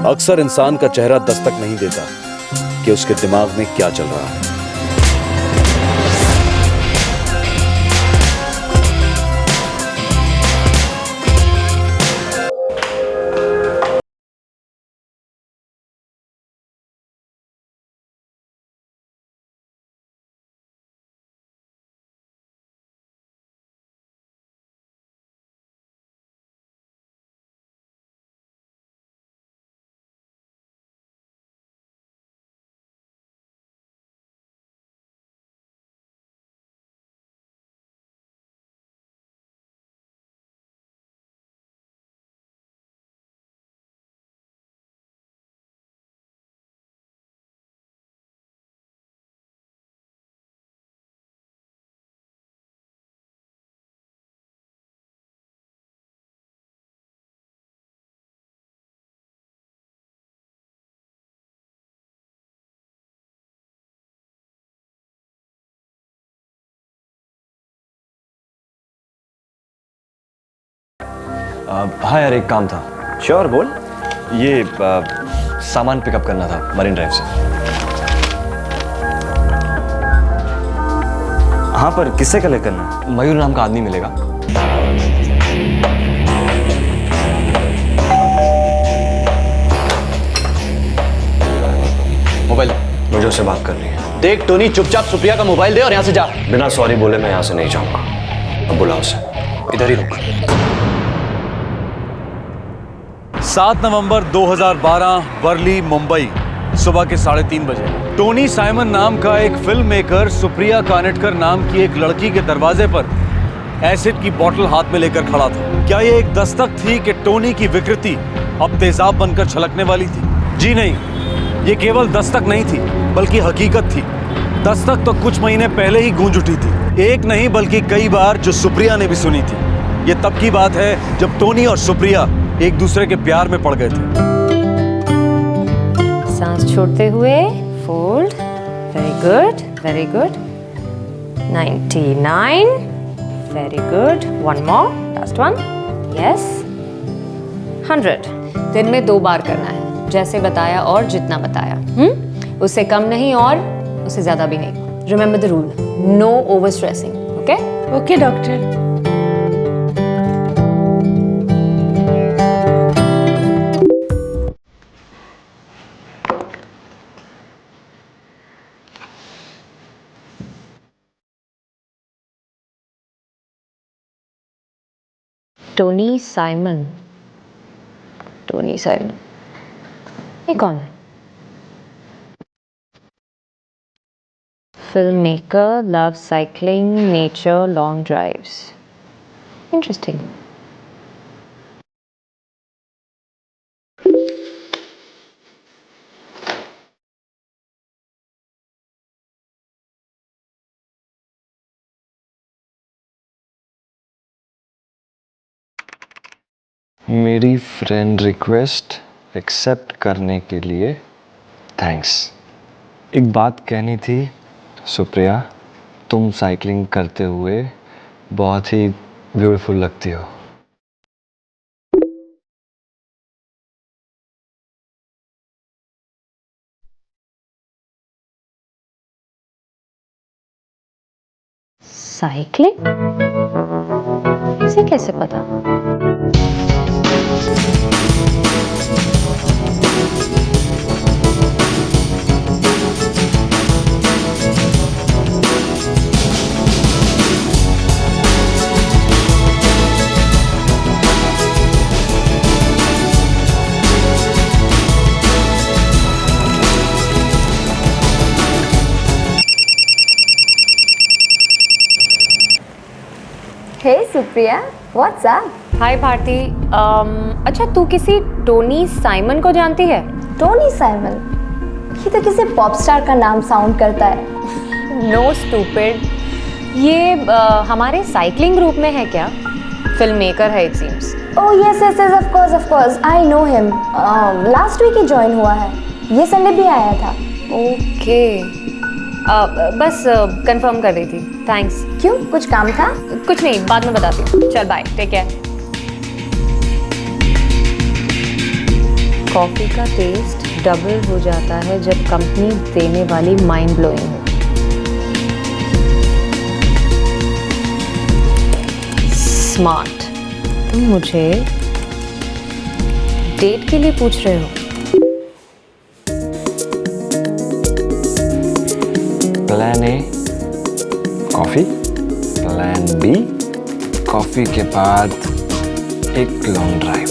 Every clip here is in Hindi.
अक्सर इंसान का चेहरा दस्तक नहीं देता कि उसके दिमाग में क्या चल रहा है। हाँ यार, एक काम था। श्योर, बोल। ये सामान पिकअप करना था मरीन ड्राइव से। हाँ, पर किससे कलेक्ट करना है? मयूर नाम का आदमी मिलेगा। मोबाइल, मुझे उससे बात करनी है। देख टोनी, चुपचाप सुप्रिया का मोबाइल दे और यहाँ से जा। बिना सॉरी बोले मैं यहाँ से नहीं जाऊंगा। अब बुला उसे। इधर ही रुक। 7 नवंबर 2012 वर्ली, मुंबई, सुबह के 3:30 बजे टोनी साइमन नाम का एक फिल्म मेकर सुप्रिया कानेटकर नाम की एक लड़की के दरवाजे पर एसिड की बोतल हाथ में लेकर खड़ा था। क्या ये एक दस्तक थी कि टोनी की विकृति अब तेजाब बनकर छलकने वाली थी? जी नहीं, ये केवल दस्तक नहीं थी बल्कि हकीकत थी। दस्तक तो कुछ महीने पहले ही गूंज उठी थी, एक नहीं बल्कि कई बार, जो सुप्रिया ने भी सुनी थी। ये तब की बात है जब टोनी और सुप्रिया एक दूसरे के प्यार में पड़ गए थे। सांस छोड़ते हुए fold, very good, very good. 99, very good. One more, last one, yes. 100 दिन में 2 बार करना है, जैसे बताया और जितना बताया। उससे कम नहीं और उससे ज्यादा भी नहीं। Remember the rule, no over stressing. Okay okay doctor. Tony Simon, Tony Simon, ये कौन है? Film maker, love cycling, nature, long drives. Interesting. मेरी फ्रेंड रिक्वेस्ट एक्सेप्ट करने के लिए थैंक्स। एक बात कहनी थी सुप्रिया, तुम साइकिलिंग करते हुए बहुत ही ब्यूटीफुल लगती हो। साइकिलिंग? इसे कैसे पता? हे सुप्रिया, व्हाट्स अप? हाय भारती। अच्छा, तू किसी टोनी साइमन को जानती है? Tony Simon? ये तो किसी पॉप स्टार का नाम साउंड करता है। नो स्टूपिड, ये हमारे साइकिलिंग ग्रुप में है क्या? फिल्म मेकर है it seems. Oh yes yes yes, of course I know him. Last week ही ज्वाइन हुआ है, ये संडे भी आया था। ओके, बस कंफर्म कर रही थी। थैंक्स। क्यों, कुछ काम था? कुछ नहीं, बाद में बताती हूँ। चल बाय, टेक केयर। कॉफ़ी का टेस्ट डबल हो जाता है जब कंपनी देने वाली माइंड ब्लोइंग हो। स्मार्ट। तुम मुझे डेट के लिए पूछ रहे हो? Plan A coffee, plan B coffee के बाद एक लॉन्ग ड्राइव।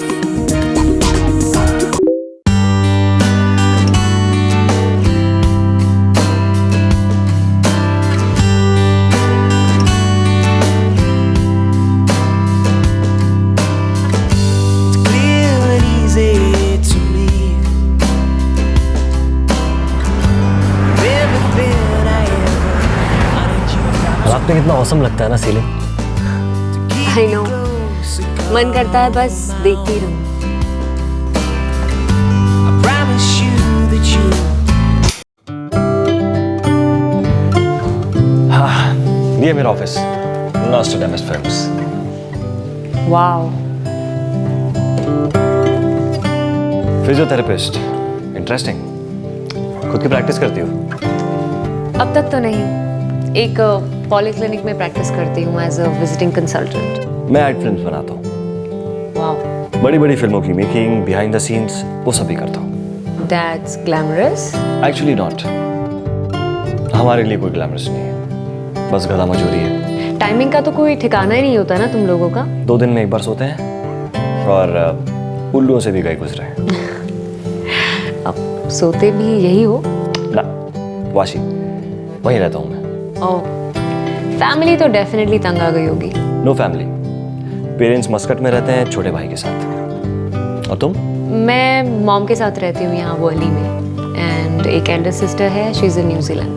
रात में कितना औसम लगता है ना सीलिंग। आई नो, मन करता है बस देखती रहूं। हाँ, ये मेरा office, Nostradamus films. Wow, physiotherapist, interesting. खुद की प्रैक्टिस करती हो? अब तक तो नहीं। एक पॉलीक्लिनिक में प्रैक्टिस करती हूँ एज अ विजिटिंग कंसल्टेंट। मैं एड फिल्म्स बनाता हूँ। वाओ, बड़ी बड़ी फिल्मों की मेकिंग, बिहाइंड द सीन्स, वो सभी करता हूँ। That's glamorous. एक्चुअली नॉट, हमारे लिए कोई ग्लैमरस नहीं है, बस गधा मजूरी है। टाइमिंग का तो कोई ठिकाना ही नहीं होता ना तुम लोगों का। 2 दिन में एक बार सोते हैं और उल्लुओं से भी गए गुजरे हैं। अब सोते भी यही हो? ना, वाशी, वहीं रहता हूँ मैं। ओह, फैमिली तो डेफिनेटली तंग आ गई होगी। नो फैमिली, पेरेंट्स मस्कट में रहते हैं छोटे भाई के साथ। और तुम? मैं मॉम के साथ रहती हूँ यहाँ वर्ली में, एंड एक एल्डर सिस्टर है, शी इज़ इन न्यूजीलैंड।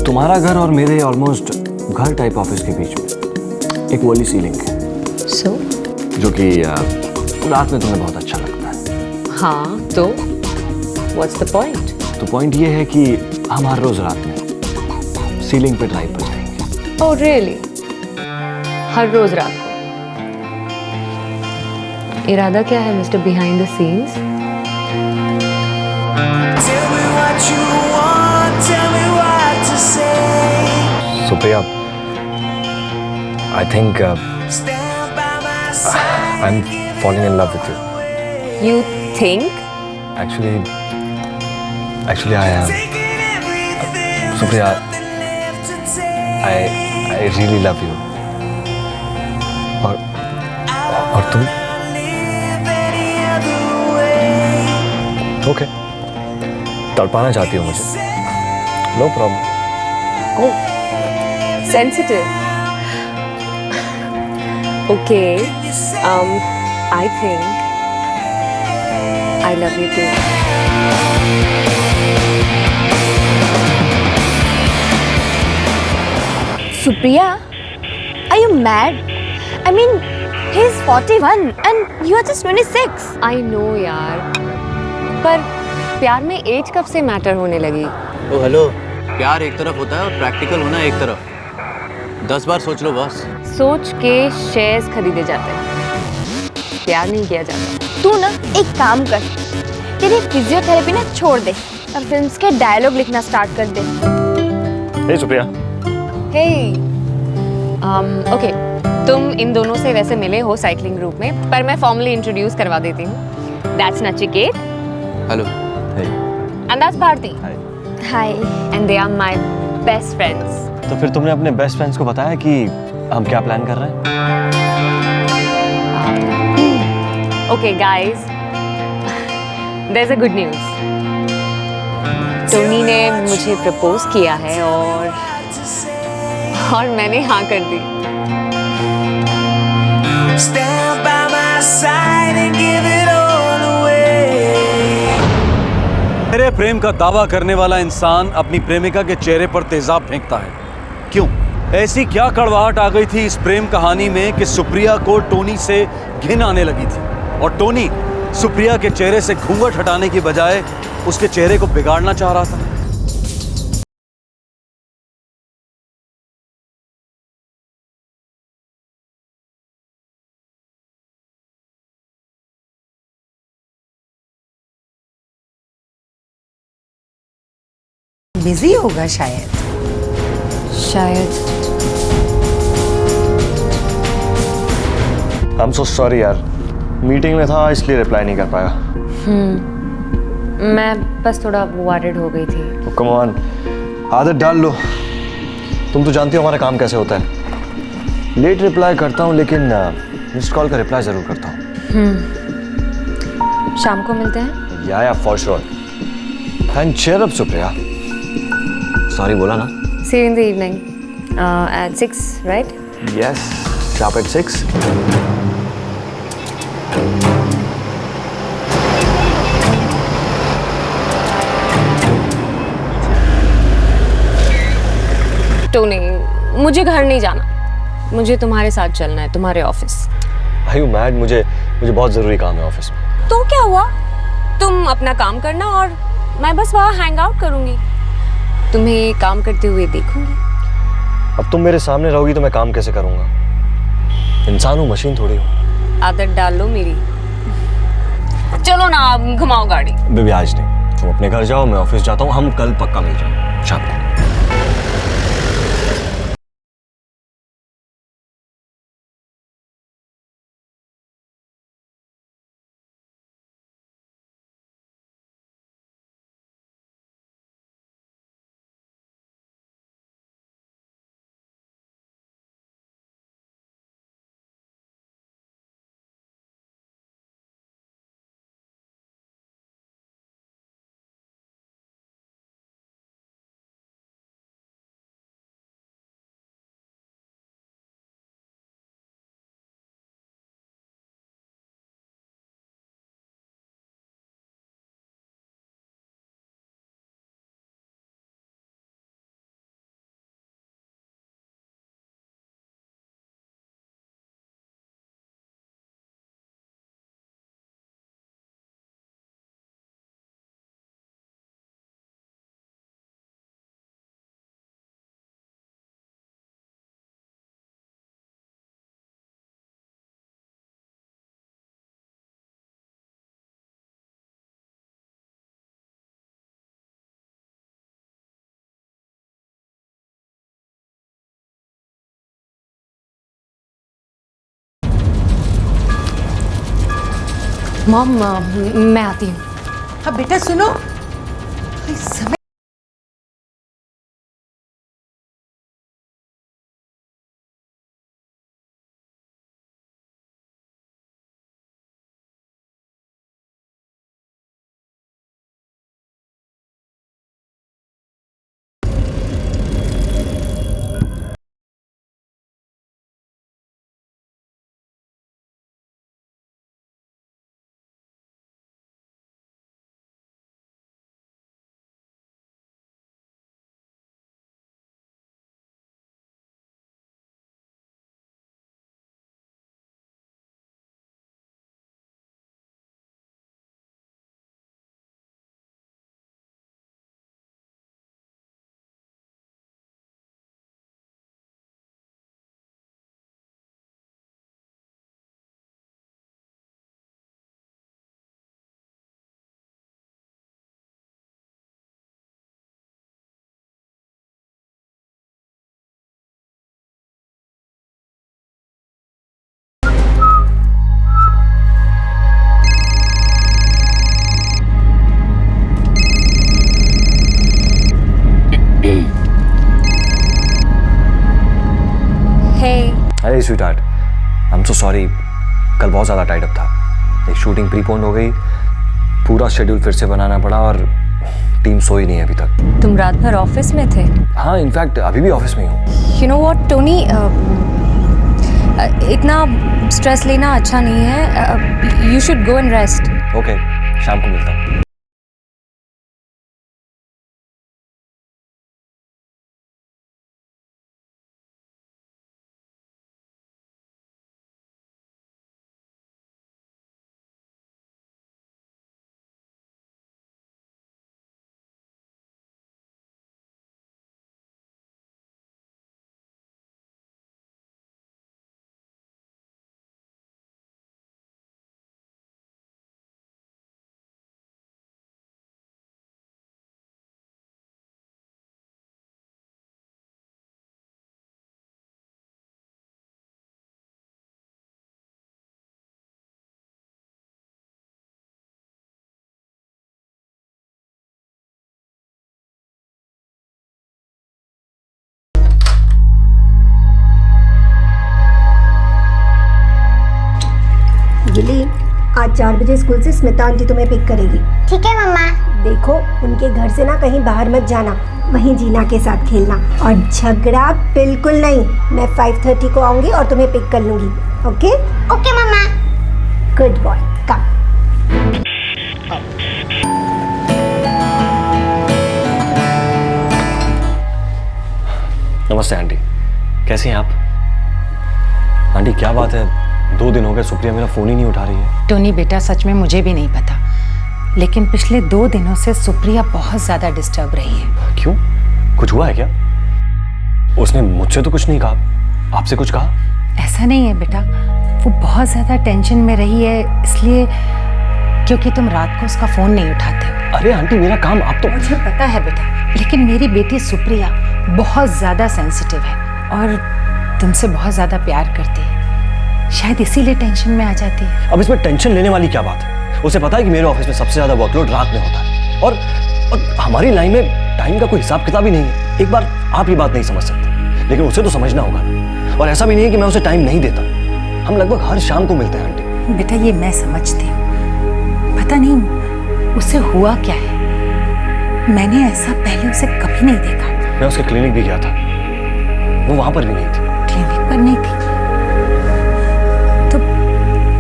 तुम्हारा घर और मेरे ऑलमोस्ट घर टाइप ऑफिस के बीच में एक वॉली सीलिंग है। सो जो कि रात में तुम्हें बहुत अच्छा लगता है। हाँ, तो व्हाट्स द पॉइंट? तो पॉइंट ये है कि हम हर रोज रात में सीलिंग पे ड्राइव पर जाएंगे। Oh really? हर रोज रात को? इरादा क्या है mister behind the scenes? Supriya, I think I am falling in love with you. You think? Actually, I am. Supriya, I really love you. और तुम? Okay. तड़पाना चाहती हो मुझे? No problem. Oh, sensitive. Okay. I think I love you too. Supriya, are you mad? I mean, he's 41 and you are just 26. I know यार, पर प्यार में एज कब से मैटर होने लगी? ओ हेलो, प्यार एक तरफ होता है और प्रैक्टिकल होना एक तरफ। 10 बार सोच लो बस। सोच के शेयर्स खरीदे जाते हैं, प्यार नहीं किया जाता। तू ना एक काम कर, तेरी फिजियोथेरेपी ना छोड़ दे और फिल्म्स के डायलॉग लिखना स्टार्ट कर दे। Hey सुप्रिया। Hey, ओके, तुम इन दोनों से वैसे मिले हो साइकिलिंग ग्रुप में, पर मैं फॉर्मली इंट्रोड्यूस करवा देती हूँ। That's Nachiket hello. Hey. and that's Bharati, hi. and they are my best friends. तो फिर तुमने अपने बेस्ट फ्रेंड्स को बताया कि हम क्या प्लान कर रहे हैं? Okay guys, there's a good news. Tony ने मुझे प्रपोज किया है और मैंने हाँ कर दी। Stand by my side and give it all away. मेरे प्रेम का दावा करने वाला इंसान अपनी प्रेमिका के चेहरे पर तेजाब फेंकता है। क्यों? ऐसी क्या कड़वाहट आ गई थी इस प्रेम कहानी में कि सुप्रिया को टोनी से घिन आने लगी थी, और टोनी सुप्रिया के चेहरे से घूंघट हटाने की बजाय उसके चेहरे को बिगाड़ना चाह रहा था। बिजी होगा शायद। शायद। आई एम सो सॉरी यार, मीटिंग में था इसलिए रिप्लाई नहीं कर पाया। मैं बस थोड़ा वॉरिड हो गई थी। कम ऑन, आदत डाल लो। तुम तो जानती हो हमारा काम कैसे होता है। लेट रिप्लाई करता हूँ लेकिन मिस्ड कॉल का रिप्लाई जरूर करता हूँ। शाम को मिलते हैं। या for sure. And cheer up Supriya. Sorry बोला ना। See you in the evening at 6, right? Yes, sharp at 6। Tony, मुझे घर नहीं जाना, मुझे तुम्हारे साथ चलना है, तुम्हारे ऑफिस। Are you mad? मुझे बहुत जरूरी काम है ऑफिस में। तो क्या हुआ, तुम अपना काम करना और मैं बस वहाँ हैंग आउट करूंगी, तुम्हें काम करते हुए देखूंगी। अब तुम मेरे सामने रहोगी तो मैं काम कैसे करूंगा? इंसान हूँ, मशीन थोड़ी हूँ। आदत डाल लो मेरी। चलो ना, घुमाओ गाड़ी। बेबी आज नहीं, तुम अपने घर जाओ, मैं ऑफिस जाता हूँ। हम कल पक्का मिल जाएंगे शाम को। मॉम, मैं आती हूँ। हाँ बेटा सुनो, इस समय अरे sweetheart, I am so sorry. कल बहुत ज़्यादा टाइट अप था। एक शूटिंग प्रीपोन्ड हो गई, पूरा शेड्यूल फिर से बनाना पड़ा और टीम सोई नहीं है अभी तक। तुम रात भर ऑफिस में थे? हाँ, इनफैक्ट अभी भी ऑफिस में हूँ। यू नो व्हाट टोनी, इतना स्ट्रेस लेना अच्छा नहीं है। You should go and rest. Okay, शाम को मिलता हूँ। आज 4 बजे स्कूल से स्मिता आंटी तुम्हें पिक करेगी। ठीक है मम्मा। देखो उनके घर से ना कहीं बाहर मत जाना, वहीं जीना के साथ खेलना और झगड़ा बिल्कुल नहीं। मैं 5:30 को आऊंगी और तुम्हें पिक कर लूंगी। ओके ओके मम्मा। गुड बॉय, कम। नमस्ते आंटी, कैसी हैं आप? आंटी क्या बात है, 2 दिन हो गए सुप्रिया मेरा फ़ोन ही नहीं उठा रही है। टोनी बेटा, सच में मुझे भी नहीं पता, लेकिन पिछले 2 दिनों से सुप्रिया बहुत ज़्यादा डिस्टर्ब रही है। क्यों, कुछ हुआ है क्या? उसने मुझसे तो कुछ नहीं कहा, आपसे कुछ कहा? ऐसा नहीं है बेटा, वो बहुत ज़्यादा टेंशन में रही है, इसलिए क्योंकि तुम रात को उसका फ़ोन नहीं उठाते हो। अरे आंटी मेरा काम आप तो। मुझे पता है बेटा, लेकिन मेरी बेटी सुप्रिया बहुत ज़्यादा सेंसिटिव है और तुमसे बहुत ज़्यादा प्यार करती है, शायद इसीलिए टेंशन में आ जाती है। अब इसमें टेंशन लेने वाली क्या बात है? उसे पता है कि मेरे ऑफिस में सबसे ज़्यादा वर्कलोड रात में होता है और हमारी लाइन में टाइम का कोई हिसाब किताब ही नहीं है। एक बार आप ये बात नहीं समझ सकते, लेकिन उसे तो समझना होगा। और ऐसा भी नहीं है कि मैं उसे टाइम नहीं देता, हम लगभग हर शाम को मिलते हैं आंटी। बेटा ये मैं समझती हूँ, पता नहीं उसे हुआ क्या है, मैंने ऐसा पहले उसे कभी नहीं देखा। मैं उसके क्लिनिक भी गया था, वो वहां पर भी नहीं थी। क्लिनिक पर नहीं थी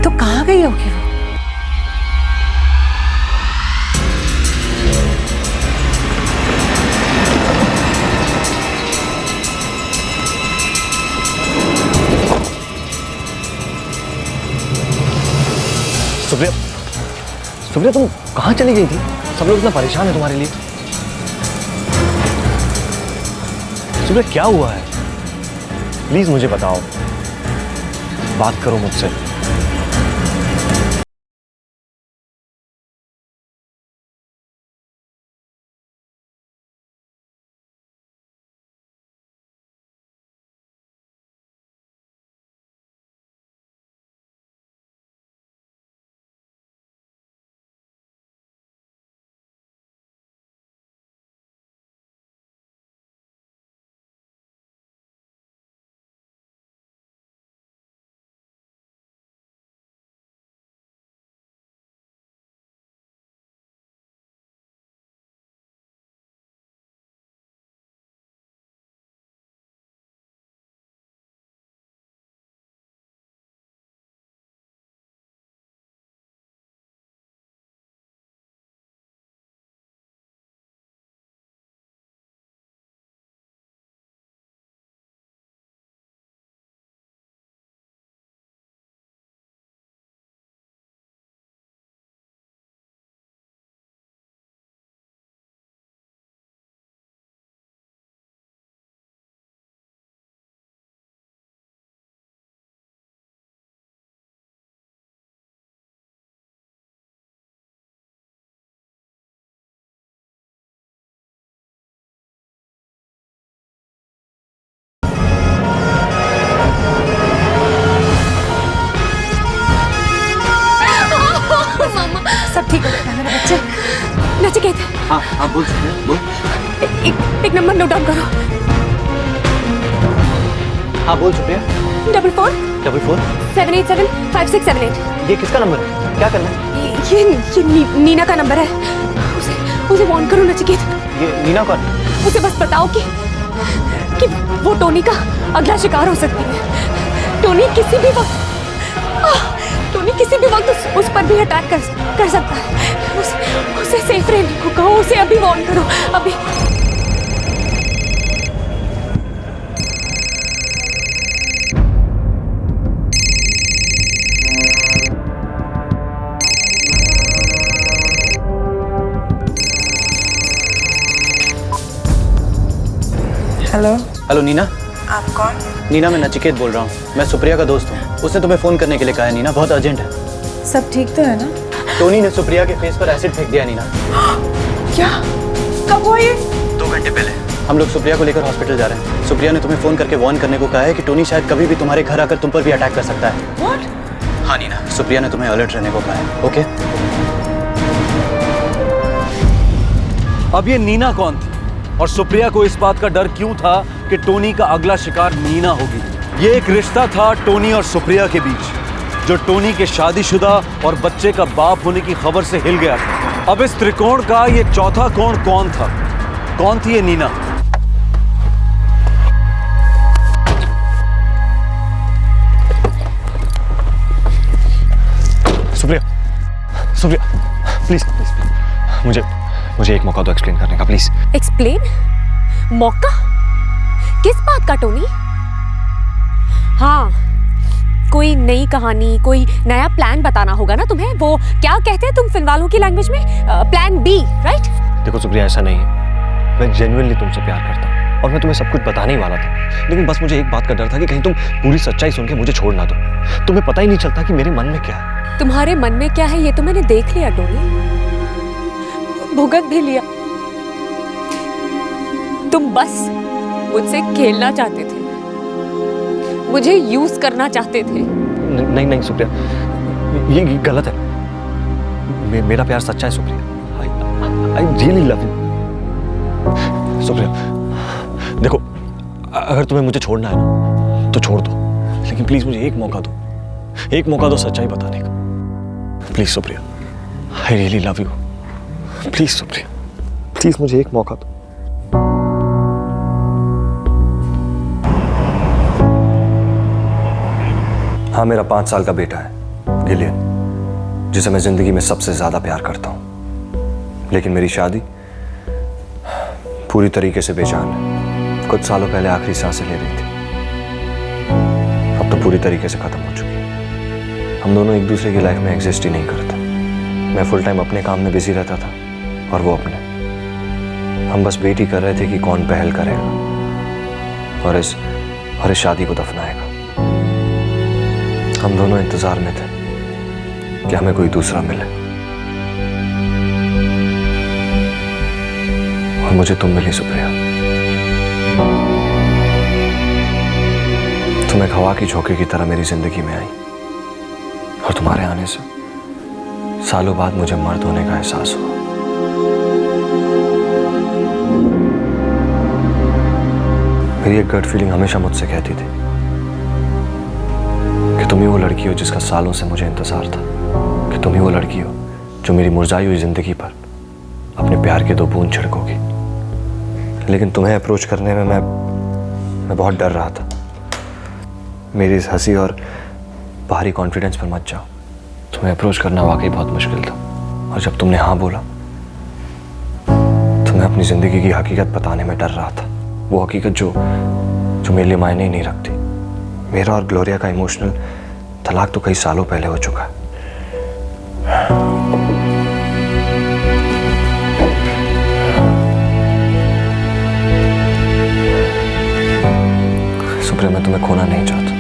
तो कहाँ गई होगी वो? सुप्रिया, सुप्रिया तुम कहाँ चली गई थी? सब लोग इतना परेशान है तुम्हारे लिए। सुप्रिया क्या हुआ है? प्लीज मुझे बताओ, बात करो मुझसे। सब ठीक हो जाएगा मेरे बच्चे। नचिकेत, हाँ बोल सकते हैं, बोल। एक नंबर नोट डाउन करो। हाँ बोल सुप्रिया। 44 787 5678। ये किसका नंबर है? क्या करना है? ये नीना का नंबर है। उसे वार्न करो नचिकेत। ये नीना कौन? उसे बस बताओ कि वो टोनी का अगला शिकार हो सकती है। टोनी किसी भी वक्त उस पर भी अटैक कर सकता है। उसे सेफ रहने को कहो, उसे अभी वार्न करो, अभी। हेलो नीना। आप कौन? नीना मैं नचिकेत बोल रहा हूँ, मैं सुप्रिया का दोस्त हूँ। उसने तुम्हें फोन करने के लिए कहा है नीना, बहुत अर्जेंट है। सब ठीक तो है ना? टोनी ने सुप्रिया के फेस पर एसिड फेंक दिया नीना। क्या? कब हुआ ये? 2 घंटे पहले। हम लोग सुप्रिया को लेकर हॉस्पिटल जा रहे हैं। सुप्रिया ने तुम्हें फोन करके वार्न करने को कहा है कि टोनी शायद कभी भी तुम्हारे घर आकर तुम पर भी अटैक कर सकता है। What? हाँ नीना, सुप्रिया ने तुम्हें अलर्ट रहने को कहा है। ओके? अब ये नीना कौन थी और सुप्रिया को इस बात का डर क्यों था कि टोनी का अगला शिकार नीना होगी? ये एक रिश्ता था टोनी और सुप्रिया के बीच, जो टोनी के शादीशुदा और बच्चे का बाप होने की खबर से हिल गया था। अब इस त्रिकोण का ये चौथा कोण कौन था? कौन थी ये नीना? सुप्रिया, सुप्रिया, प्लीज प्लीज मुझे एक मौका दो एक्सप्लेन करने का, प्लीज। एक्सप्लेन? मौका? किस बात का टोनी? हाँ, कोई नई कहानी, कोई नया प्लान बताना होगा ना तुम्हें। वो क्या कहते हैं तुम फिल्म वालों की लैंग्वेज में? Plan B, right? देखो सुप्रिया, ऐसा नहीं है। मैं जेन्युइनली तुमसे प्यार करता हूँ और मैं तुम्हें सब कुछ बताने ही वाला था, लेकिन बस मुझे एक बात का डर था कि कहीं तुम पूरी सच्चाई सुन के मुझे छोड़ ना दो। तुम्हें पता ही नहीं चलता कि मेरे मन में क्या है। तुम्हारे मन में क्या है ये तो मैंने देख लिया टोनी, भुगत भी लिया। तुम बस मुझसे खेलना चाहते थे, मुझे यूज करना चाहते थे। नहीं नहीं सुप्रिया, ये गलत है। मेरा प्यार सच्चा है Supriya. I really love you Supriya. देखो, अगर तुम्हें मुझे छोड़ना है ना तो छोड़ दो, लेकिन प्लीज मुझे एक मौका दो, एक मौका दो सच्चाई बताने का। Please Supriya, I really love you. Please Supriya, please मुझे एक मौका दो। हाँ, मेरा 5 साल का बेटा है गिलियन, जिसे मैं जिंदगी में सबसे ज्यादा प्यार करता हूं, लेकिन मेरी शादी पूरी तरीके से बेजान है। कुछ सालों पहले आखिरी सांसें ले रही थी, अब तो पूरी तरीके से खत्म हो चुकी है। हम दोनों एक दूसरे की लाइफ में एग्जिस्ट ही नहीं करते। मैं फुल टाइम अपने काम में बिजी रहता था और वो अपने। हम बस वेट ही कर रहे थे कि कौन पहल करेगा और इस शादी को दफनाएगा। हम दोनों इंतजार में थे कि हमें कोई दूसरा मिले, और मुझे तुम मिली सुप्रिया। तुम एक हवा की झोंके की तरह मेरी जिंदगी में आई, और तुम्हारे आने से सालों बाद मुझे मर्द होने का एहसास हुआ। मेरी एक गट फीलिंग हमेशा मुझसे कहती थी कि तुम ही वो लड़की हो जिसका सालों से मुझे इंतजार था, कि तुम ही वो लड़की हो जो मेरी मुरझाई हुई जिंदगी पर अपने प्यार के 2 बूंद छिड़कोगी। लेकिन तुम्हें अप्रोच करने में मैं बहुत डर रहा था। मेरी इस हंसी और बाहरी कॉन्फिडेंस पर मत जाओ। तुम्हें अप्रोच करना वाकई बहुत मुश्किल था, और जब तुमने हाँ बोला तो मैं अपनी जिंदगी की हकीकत बताने में डर रहा था। वो हकीकत जो मेरे लिए मायने ही नहीं रखती। मेरा और ग्लोरिया का इमोशनल तलाक तो कई सालों पहले हो चुका है। सुप्रिया, मैं तुम्हें खोना नहीं चाहता।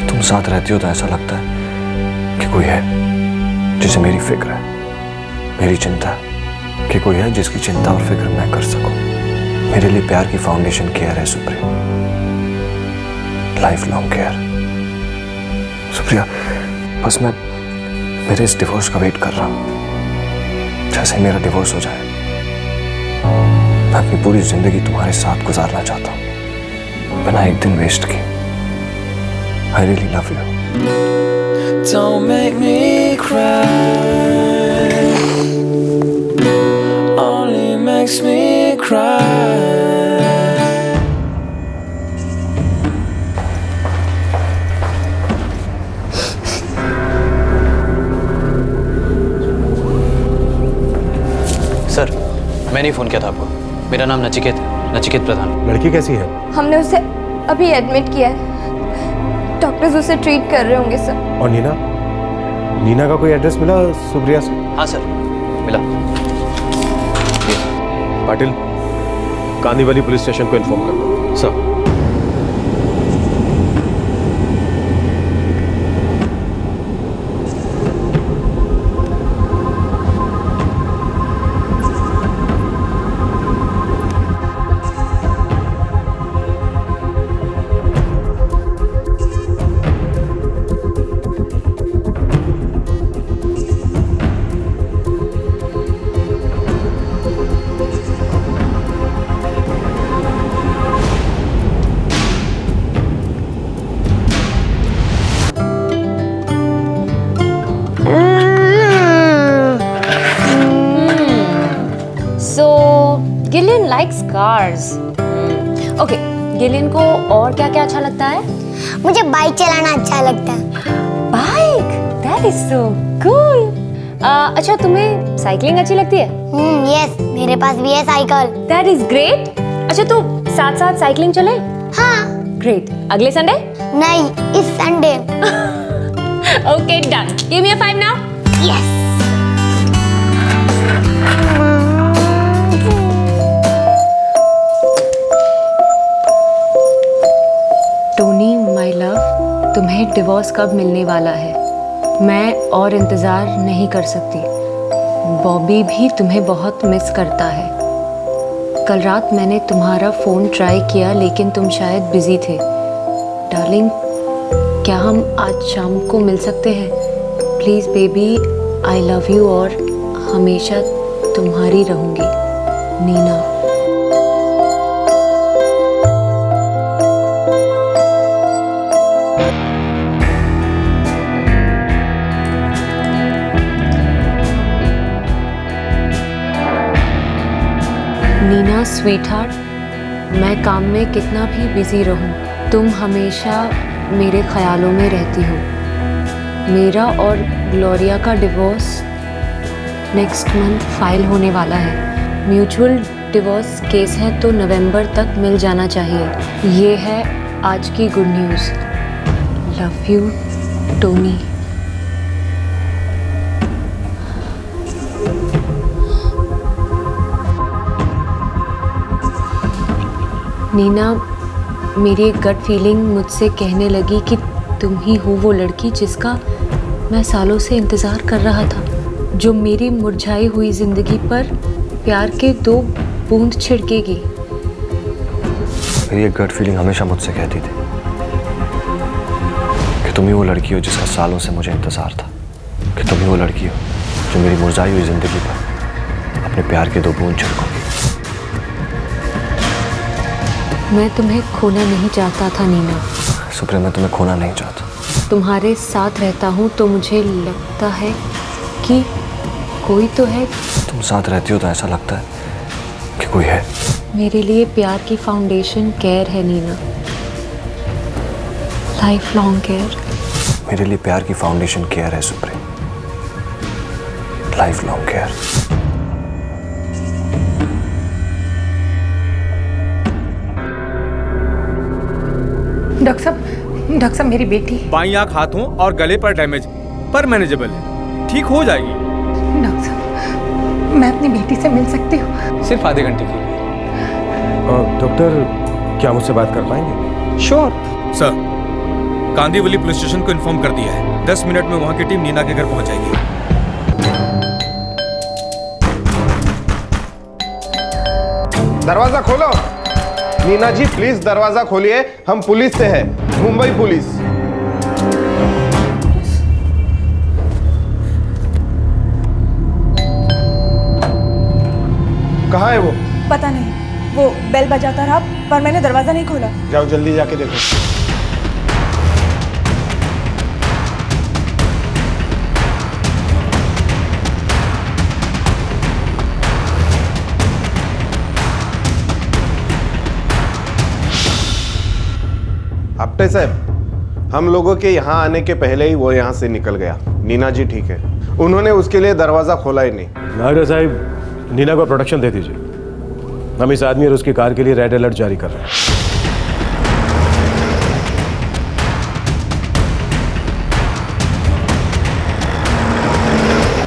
तुम साथ रहती हो तो ऐसा लगता है कि कोई है जिसे मेरी फिक्र है, मेरी चिंता है, कि कोई है जिसकी चिंता और फिक्र मैं कर सकूं। मेरे लिए प्यार की फाउंडेशन केयर है Supriya, life long care. Supriya, बस मैं मेरे इस डिवोर्स का वेट कर रहा हूं। जैसे मेरा डिवोर्स हो जाए, मैं अपनी पूरी जिंदगी तुम्हारे साथ गुजारना चाहता हूं, बिना एक दिन वेस्ट किए। I really love you. Don't make me cry. Only makes me cry. Sir, मैंने ही फोन किया था आपको। मेरा नाम नचिकेत प्रधान। लड़की कैसी है? हमने उसे अभी एडमिट किया है, डॉक्टर्स उसे ट्रीट कर रहे होंगे सर। और नीना का कोई एड्रेस मिला सुप्रिया से? हाँ सर, मिला। पाटिल, कांदीवली पुलिस स्टेशन को इन्फॉर्म कर दो। Sir. Gillian likes cars. Okay, Gillian को और क्या क्या अच्छा लगता है? मुझे बाइक चलाना अच्छा लगता है। Bike, that is so cool. अच्छा, तुम्हें साइकिलिंग अच्छी लगती है? यस, मेरे पास भी है साइकिल। That is great. अच्छा, तो साथ साथ साइकिलिंग चले? हाँ। ग्रेट। अगले संडे? नहीं, इस Sunday. Okay, done. Give me a 5 now. Yes. Tony my love, तुम्हें डिवोर्स कब मिलने वाला है? मैं और इंतज़ार नहीं कर सकती। बॉबी भी तुम्हें बहुत मिस करता है। कल रात मैंने तुम्हारा फ़ोन ट्राई किया लेकिन तुम शायद बिज़ी थे। डार्लिंग, क्या हम आज शाम को मिल सकते हैं? Please baby, I love you और हमेशा तुम्हारी रहूँगी, नीना। नीना स्वीटहार्ट, मैं काम में कितना भी बिजी रहूं, तुम हमेशा मेरे ख्यालों में रहती हो। मेरा और ग्लोरिया का डिवोर्स नेक्स्ट मंथ फाइल होने वाला है। म्यूचुअल डिवोर्स केस है तो नवंबर तक मिल जाना चाहिए। ये है आज की good news. Love you Tony. Nina, मेरी एक गट फीलिंग मुझसे कहने लगी कि तुम ही हो वो लड़की जिसका मैं सालों से इंतज़ार कर रहा था, जो मेरी मुरझाई हुई ज़िंदगी पर प्यार के 2 बूंद छिड़केगी। मेरी एक गट फीलिंग हमेशा मुझसे कहती थी कि तुम ही वो लड़की हो जिसका सालों से मुझे इंतज़ार था, कि तुम ही वो लड़की हो जो मेरी मुरझाई हुई ज़िंदगी पर अपने प्यार के 2 बूंद छिड़कोगी। मैं तुम्हें खोना नहीं चाहता था नीना। सुप्रिया, मैं तुम्हें खोना नहीं चाहता। तुम्हारे साथ रहता हूँ तो मुझे लगता है कि कोई तो है। तुम साथ रहती हो तो ऐसा लगता है कि कोई है। मेरे लिए प्यार की फाउंडेशन केयर है नीना, लाइफ लॉन्ग केयर। मेरे लिए प्यार की फाउंडेशन केयर है Supriya, life long care. Doctor साहब, मेरी बेटी। बाईं आंख, हाथों और गले पर डैमेज, पर मैनेजेबल है, ठीक हो जाएगी। डॉक्टर साहब, मैं अपनी बेटी से मिल सकती हूँ? सिर्फ आधे घंटे के लिए। डॉक्टर, क्या मुझसे बात कर पाएंगे? Sure sir. Kandivali police station को इन्फॉर्म कर दिया है। 10 मिनट में वहाँ की टीम नीना के घर पहुँच जाएगी। दरवाजा खोलो। नीना जी प्लीज दरवाजा खोलिए, हम पुलिस से हैं, मुंबई पुलिस। कहाँ है वो? पता नहीं, वो बेल बजाता रहा पर मैंने दरवाजा नहीं खोला। जाओ जल्दी जाके देखो। आपटे साहब, हम लोगों के यहाँ आने के पहले ही वो यहाँ से निकल गया। नीना जी ठीक है, उन्होंने उसके लिए दरवाजा खोला ही नहीं। नायडू साहब, नीना को प्रोटेक्शन दे दीजिए। हम इस आदमी और उसकी कार के लिए रेड अलर्ट जारी कर रहे हैं।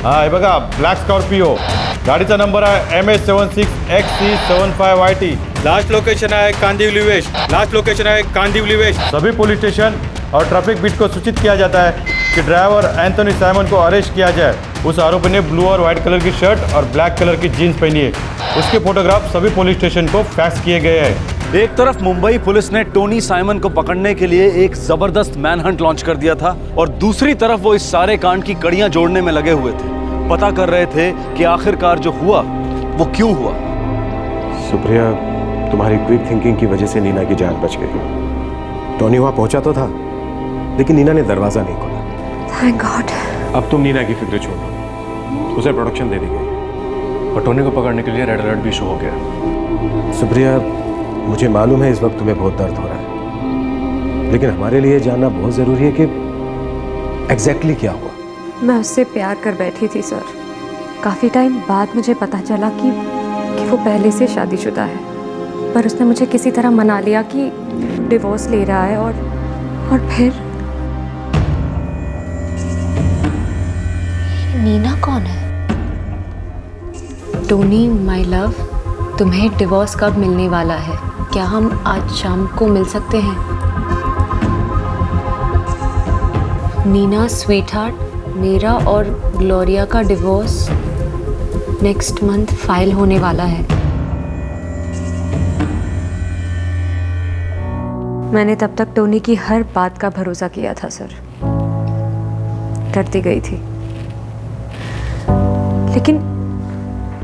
हा, हे बघा, ब्लॅक स्कॉर्पिओ, गाडीचा नंबर आहे MS76XC75YT। लास्ट लोकेशन है कांदिवली वेस्ट। लास्ट लोकेशन है कांदिवली वेस्ट। सभी पुलिस स्टेशन और ट्रैफिक बीट को सूचित किया जाता है कि ड्राइवर एंथोनी साइमन को अरेस्ट किया जाए। उस आरोपी ने ब्लू और व्हाइट कलर की शर्ट और ब्लैक कलर की जीन्स पहनी है। उसके फोटोग्राफ सभी पुलिस स्टेशन को फैक्स किए गए हैं। एक तरफ मुंबई पुलिस ने टोनी साइमन को पकड़ने के लिए एक जबरदस्त मैनहंट लॉन्च कर दिया था और दूसरी तरफ वो इस सारे कांड की कड़ियां जोड़ने में लगे हुए थे। पता कर रहे थे कि आखिरकार जो हुआ वो क्यों हुआ। सुप्रिया, तुम्हारी क्विक थिंकिंग की वजह से नीना की जान बच गई। टोनी वहां पहुंचा तो था, लेकिन नीना ने दरवाजा नहीं खोला। Thank God. अब तुम नीना की फिक्र छोड़ो, उसे प्रोटेक्शन दे दी गई और टोनी को पकड़ने के लिए रेड अलर्ट भी शो हो गया। सुप्रिया, मुझे मालूम है इस वक्त तुम्हें बहुत दर्द हो रहा है, लेकिन हमारे लिए जानना बहुत ज़रूरी है कि एग्जैक्टली क्या हुआ। मैं उससे प्यार कर बैठी थी सर। काफ़ी टाइम बाद मुझे पता चला कि वो पहले से शादीशुदा है, पर उसने मुझे किसी तरह मना लिया कि डिवोर्स ले रहा है और फिर नीना कौन है? टोनी माय लव, तुम्हें डिवोर्स कब मिलने वाला है? क्या हम आज शाम को मिल सकते हैं? नीना स्वीटहार्ट, मेरा और ग्लोरिया का डिवोर्स नेक्स्ट मंथ फाइल होने वाला है। मैंने तब तक टोनी की हर बात का भरोसा किया था सर, डरती गई थी, लेकिन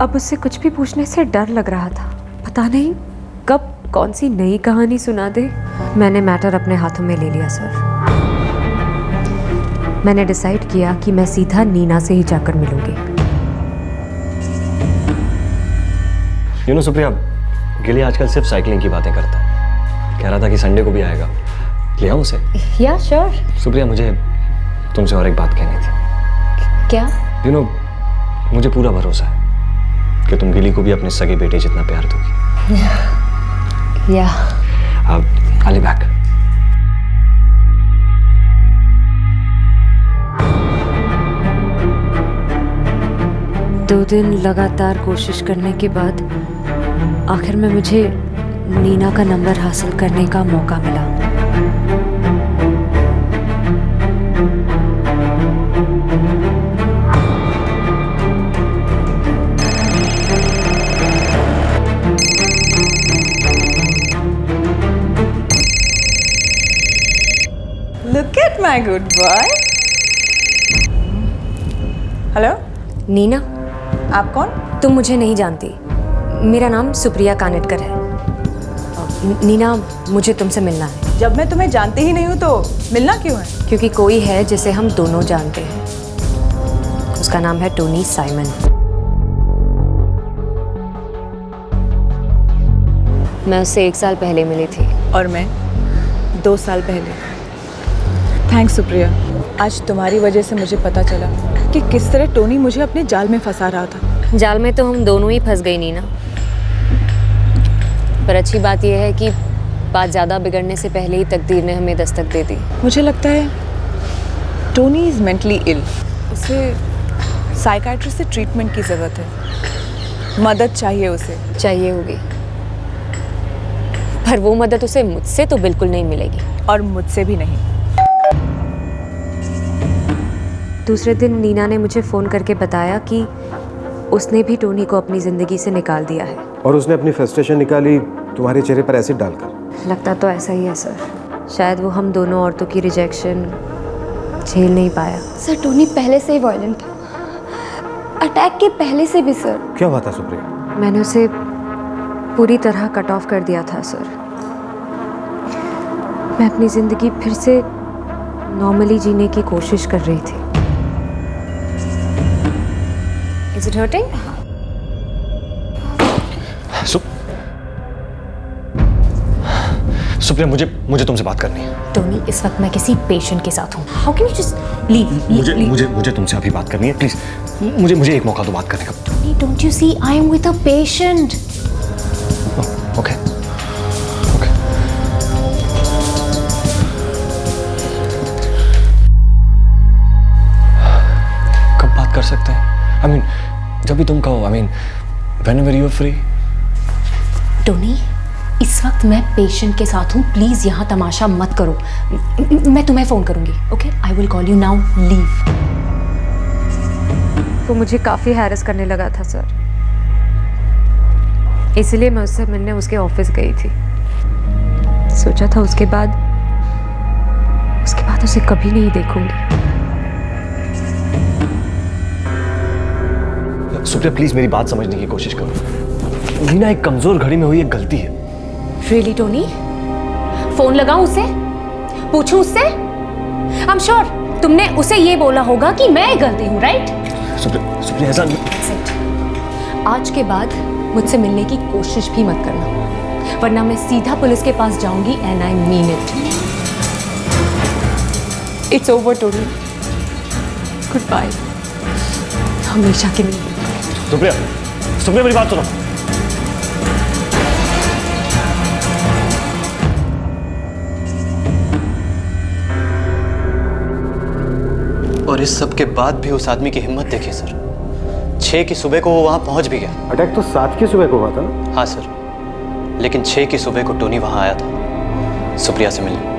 अब उससे कुछ भी पूछने से डर लग रहा था। पता नहीं कब कौन सी नई कहानी सुना दे। मैंने मैटर अपने हाथों में ले लिया सर। मैंने डिसाइड किया कि मैं सीधा नीना से ही जाकर मिलूंगी। यू नो सुप्रिया, गिली आजकल सिर्फ साइकिलिंग की बातें करता है। कह रहा था कि संडे को भी आएगा, ले आऊं उसे? या श्योर। सुप्रिया, मुझे तुमसे और एक बात कहनी थी। क्या? यू नो, मुझे पूरा भरोसा है कि तुम गिली को भी अपने सगे बेटे जितना प्यार दोगी। या I'll be back. दो दिन लगातार कोशिश करने के बाद आखिर में मुझे नीना का नंबर हासिल करने का मौका मिला। Look at my good boy. Hello Nina, आप कौन? तुम मुझे नहीं जानती। मेरा नाम सुप्रिया कानेटकर है। नीना, मुझे तुमसे मिलना है। जब मैं तुम्हें जानती ही नहीं हूँ तो मिलना क्यों है? क्योंकि कोई है जिसे हम दोनों जानते हैं। उसका नाम है टोनी साइमन। मैं उससे 1 साल पहले मिली थी। और मैं 2 साल पहले। थैंक्स सुप्रिया, आज तुम्हारी वजह से मुझे पता चला कि किस तरह टोनी मुझे अपने जाल में फंसा रहा था। जाल में तो हम दोनों ही फंस गई नीना, पर अच्छी बात यह है कि बात ज़्यादा बिगड़ने से पहले ही तकदीर ने हमें दस्तक दे दी। मुझे लगता है टोनी इज़ मेंटली इल। उसे साइकाइट्रिस्ट से ट्रीटमेंट की ज़रूरत है, मदद चाहिए उसे। चाहिए होगी, पर वो मदद उसे मुझसे तो बिल्कुल नहीं मिलेगी। और मुझसे भी नहीं। दूसरे दिन नीना ने मुझे फ़ोन करके बताया कि उसने भी टोनी को अपनी ज़िंदगी से निकाल दिया है। और उसने अपनी फ्रस्ट्रेशन निकाली तुम्हारे चेहरे पर एसिड डालकर। लगता तो ऐसा ही है सर। शायद वो हम दोनों औरतों की रिजेक्शन झेल नहीं पाया। सर टोनी पहले से ही वायलेंट था, अटैक के पहले से भी। सर क्या हुआ था सुप्रिया? मैंने उसे पूरी तरह कट ऑफ कर दिया था सर। मैं अपनी ज़िंदगी फिर से नॉर्मली जीने की कोशिश कर रही थी। Is it hurting? सुप्रिया, मुझे तुमसे बात करनी है। टोनी, इस वक्त मैं किसी पेशेंट के साथ हूँ। How can you just leave? मुझे तुमसे अभी बात करनी है, प्लीज। मुझे एक मौका दो बात करने का। Tony, don't you see I am with a patient? Okay. कब बात कर सकते हैं? I mean, जब भी तुम कहो। I mean, whenever you are free. Tony, इस वक्त मैं पेशेंट के साथ हूँ, प्लीज यहाँ तमाशा मत करो। मैं तुम्हें फोन करूंगी। Okay, I will call you now, leave. वो मुझे काफी हैरेस करने लगा था सर, इसलिए मैं उससे मिलने उसके ऑफिस गई थी। सोचा था उसके बाद उसे कभी नहीं देखूंगी। सुप्रिया, प्लीज मेरी बात समझने की कोशिश करो। नीना एक कमजोर घड़ी में हुई एक गलती है। Really Tony? फोन लगाऊं उसे, पूछूं उससे? आई एम श्योर तुमने उसे ये बोला होगा कि मैं गलती हूं, राइट? सुप्रिया ऐसा आज के बाद मुझसे मिलने की कोशिश भी मत करना, वरना मैं सीधा पुलिस के पास जाऊंगी and I mean it. It's over Tony, good bye, हमेशा के लिए। सुप्रिया, सुप्रिया मेरी बात सुनो। और इस सब के बाद भी उस आदमी की हिम्मत देखिए सर, 6 की सुबह को वो वहां पहुंच भी गया। अटैक तो 7 की सुबह को हुआ था ना? हाँ सर, लेकिन 6 की सुबह को टोनी वहां आया था सुप्रिया से मिलने।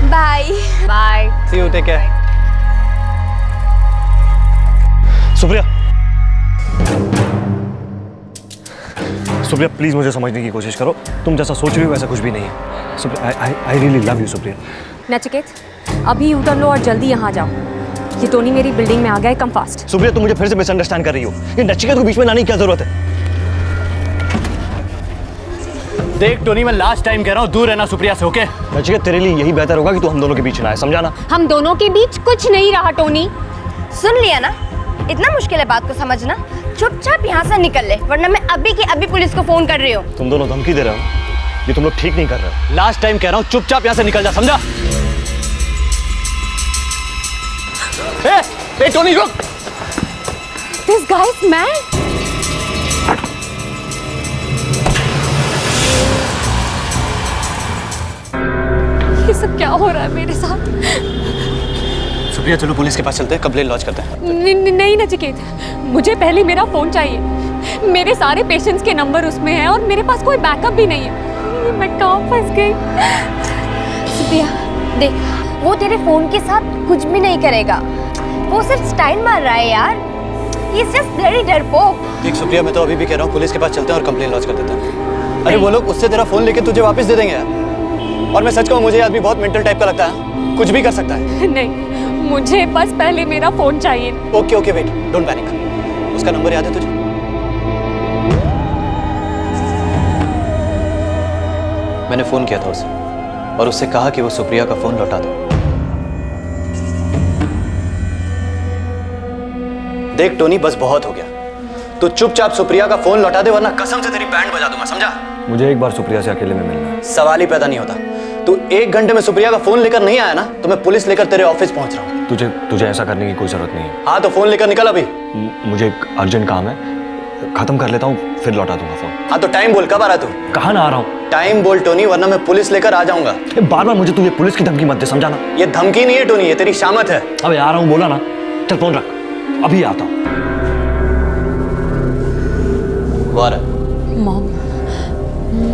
Bye bye, see you, take care. Supriya, Supriya please मुझे समझने की कोशिश करो। तुम जैसा सोच रही हो वैसा कुछ भी नहीं है। Supriya, I really love you Supriya. Nachiket, अभी यू टर्न लो और जल्दी यहाँ जाओ। ये टोनी मेरी बिल्डिंग में आ गया है, कम फास्ट। सुप्रिया तुम मुझे फिर से मिसअंडरस्टैंड कर रही हो। ये नचिकेत को बीच में लाने की क्या जरूरत है? देख टोनी, मैं लास्ट टाइम कह रहा हूँ, दूर रहना सुप्रिया से, ओके? नचिकेत तेरे लिए यही बेहतर होगा कि तू हम दोनों के बीच ना आए, समझा ना? हम दोनों के बीच कुछ नहीं रहा टोनी। सुन लिया ना, इतना मुश्किल है बात को समझना। चुपचाप यहाँ से निकल ले, वरना मैं अभी की अभी पुलिस को फोन कर रही हूँ। तुम दोनों धमकी दे रहे हो, ये तुम लोग ठीक नहीं कर रहे हो। लास्ट टाइम कह रहा हूँ, चुपचाप यहाँ से निकल जा, समझा? ए टोनी रुक! This guy is mad. ये सब क्या हो रहा है मेरे साथ? सुप्रिया चलो पुलिस के पास चलते हैं, कंप्लेंट लॉन्च करते हैं। नहीं नचिकेत, मुझे पहले मेरा फोन चाहिए। मेरे सारे पेशेंट्स के नंबर उसमें हैं और मेरे पास कोई बैकअप भी नहीं है। मैं कहाँ फंस गई? सुप्रिया देख, वो तेरे फोन के साथ कुछ भी नहीं करेगा। वो सिर्फ स्टाइल मार रहा है यार। He is just bloody डरपोक। देख सुप्रिया, मैं तो अभी भी कह रहा हूँ पुलिस के पास चलते हैं और कंप्लेंट लॉन्च कर देते हैं। अरे वो लोग उससे तेरा फोन लेके तुझे वापस दे देंगे यार। और मैं सच कहूँ, मुझे ये आदमी बहुत मेंटल टाइप का लगता है, कुछ भी कर सकता है। नहीं, मुझे बस पहले मेरा फोन चाहिए। Okay okay wait, don't panic. उसका नंबर याद है तुझे? मैंने फोन किया था उसे और उससे कहा कि वो सुप्रिया का फोन लौटा दो। देख टोनी, बस बहुत हो गया। तू चुपचाप सुप्रिया का फोन लौटा दे, वरना कसम से तेरी बैंड बजा दूंगा, समझा? मुझे एक बार सुप्रिया से अकेले में मिलना है। सवाल ही पैदा नहीं होता। तू 1 घंटे में सुप्रिया का फोन लेकर नहीं आया ना, तो मैं पुलिस लेकर तेरे ऑफिस पहुंच रहा हूँ। तुझे ऐसा करने की कोई जरूरत नहीं है। हाँ तो फोन लेकर निकल अभी। मुझे एक अर्जेंट काम है, खत्म कर लेता हूँ फिर लौटा दूंगा फोन। हाँ तो टाइम बोल, कब आ रहा तू? कहाँ ना आ रहा हूँ? टाइम बोल टोनी, वरना मैं पुलिस लेकर आ जाऊंगा। बार बार मुझे तू ये पुलिस की धमकी मत दे, समझा ना? ये धमकी नहीं है टोनी, ये तेरी शामत है। अबे आ रहा हूँ बोला ना, चल फोन रख, अभी आता हूँ। मॉम,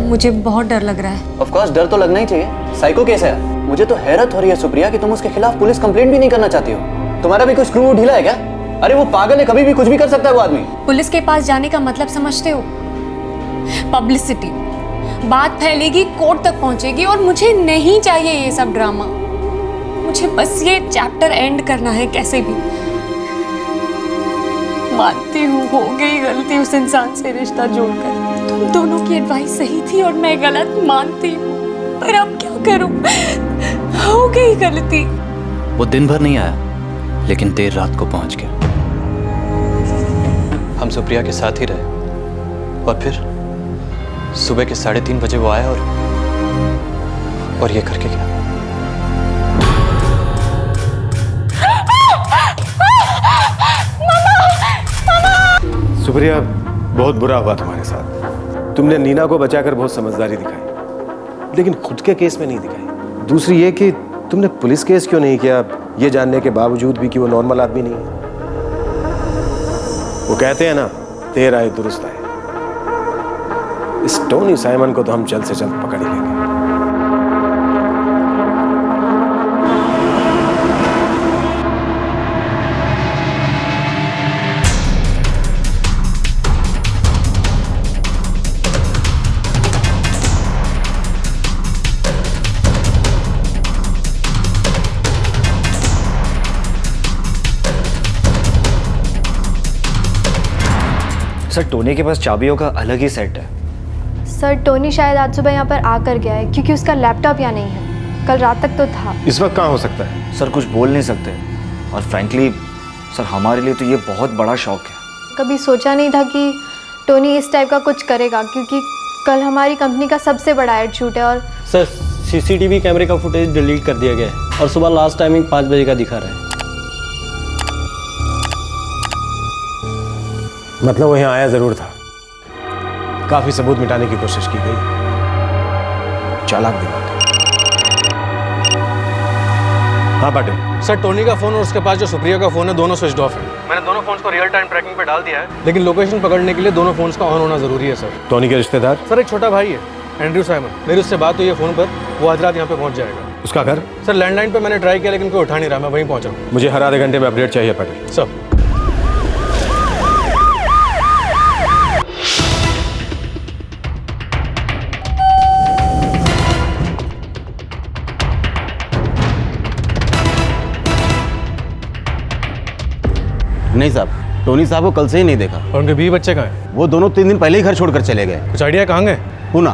मुझे बहुत डर लग रहा है। ऑफ कोर्स डर तो लगना ही चाहिए, साइको केस है। मुझे तो हैरत हो रही है सुप्रिया कि तुम उसके खिलाफ पुलिस कंप्लेंट भी नहीं करना चाहती हो। तुम्हारा भी कोई स्क्रू ढीला है क्या? अरे वो पागल है, कभी भी कुछ भी कर सकता है वो आदमी। पुलिस के पास जाने का मतलब समझते हो? पब्लिसिटी, बात फैलेगी, कोर्ट तक पहुंचेगी और मुझे नहीं चाहिए ये सब ड्रामा। मुझे बस ये चैप्टर एंड करना है कैसे भी। मानती हूँ हो गई गलती उस इंसान से रिश्ता जोड़कर। तुम दोनों की एडवाइस सही थी और मैं गलत मानती हूँ, पर अब क्या करूँ? हो गई गलती। वो दिन भर नहीं आया, लेकिन देर रात को पहुंच गया। हम सुप्रिया के साथ ही रहे और फिर सुबह के 3:30 बजे वो आया और ये करके गया। सुप्रिया, बहुत बुरा हुआ तुम्हारे साथ। तुमने नीना को बचाकर बहुत समझदारी दिखाई, लेकिन खुद के केस में नहीं दिखाई। दूसरी ये कि तुमने पुलिस केस क्यों नहीं किया, ये जानने के बावजूद भी कि वो नॉर्मल आदमी नहीं है। वो कहते हैं ना, देर आए दुरुस्त आए। इस टोनी साइमन को तो हम जल्द से जल्द पकड़ ही लेंगे। सर टोनी के पास चाबियों का अलग ही सेट है। सर टोनी शायद आज सुबह यहाँ पर आकर गया है क्योंकि उसका लैपटॉप यहाँ नहीं है। कल रात तक तो था। इस वक्त कहाँ हो सकता है? सर कुछ बोल नहीं सकते और फ्रैंकली सर हमारे लिए तो ये बहुत बड़ा शौक है। कभी सोचा नहीं था कि टोनी इस टाइप का कुछ करेगा क्योंकि कल हमारी कंपनी का सबसे बड़ा एड शूट है। और सर सीसीटीवी कैमरे का फुटेज डिलीट कर दिया गया है और सुबह लास्ट टाइमिंग 5 बजे का दिखा रहा है। मतलब वो यहाँ आया जरूर था। काफी सबूत मिटाने की कोशिश की गई। चालाक दिमाग है। हाँ पाटिल। सर टोनी का फोन और उसके पास जो सुप्रिया का फोन है दोनों स्विच ऑफ है। मैंने दोनों फोन्स को रियल टाइम ट्रैकिंग पे डाल दिया है, लेकिन लोकेशन पकड़ने के लिए दोनों फोन्स का ऑन होना जरूरी है सर। टोनी के रिश्तेदार? सर एक छोटा भाई है, एंड्रयू साइमन। मेरी उससे बात हुई है फोन पर, वो आज रात यहाँ पे पहुँच जाएगा। उसका घर? सर लैंडलाइन पे मैंने ट्राई किया लेकिन कोई उठा नहीं रहा, मैं वहीं पहुँचा हूँ। मुझे हर आधे घंटे में अपडेट चाहिए पाटिल। सर नहीं साहब, टोनी साहब को कल से ही नहीं देखा। और उनके 20 बच्चे कहाँ हैं? वो दोनों 3 दिन पहले ही घर छोड़कर चले गए। कुछ आइडिया कहाँ गए? पूना।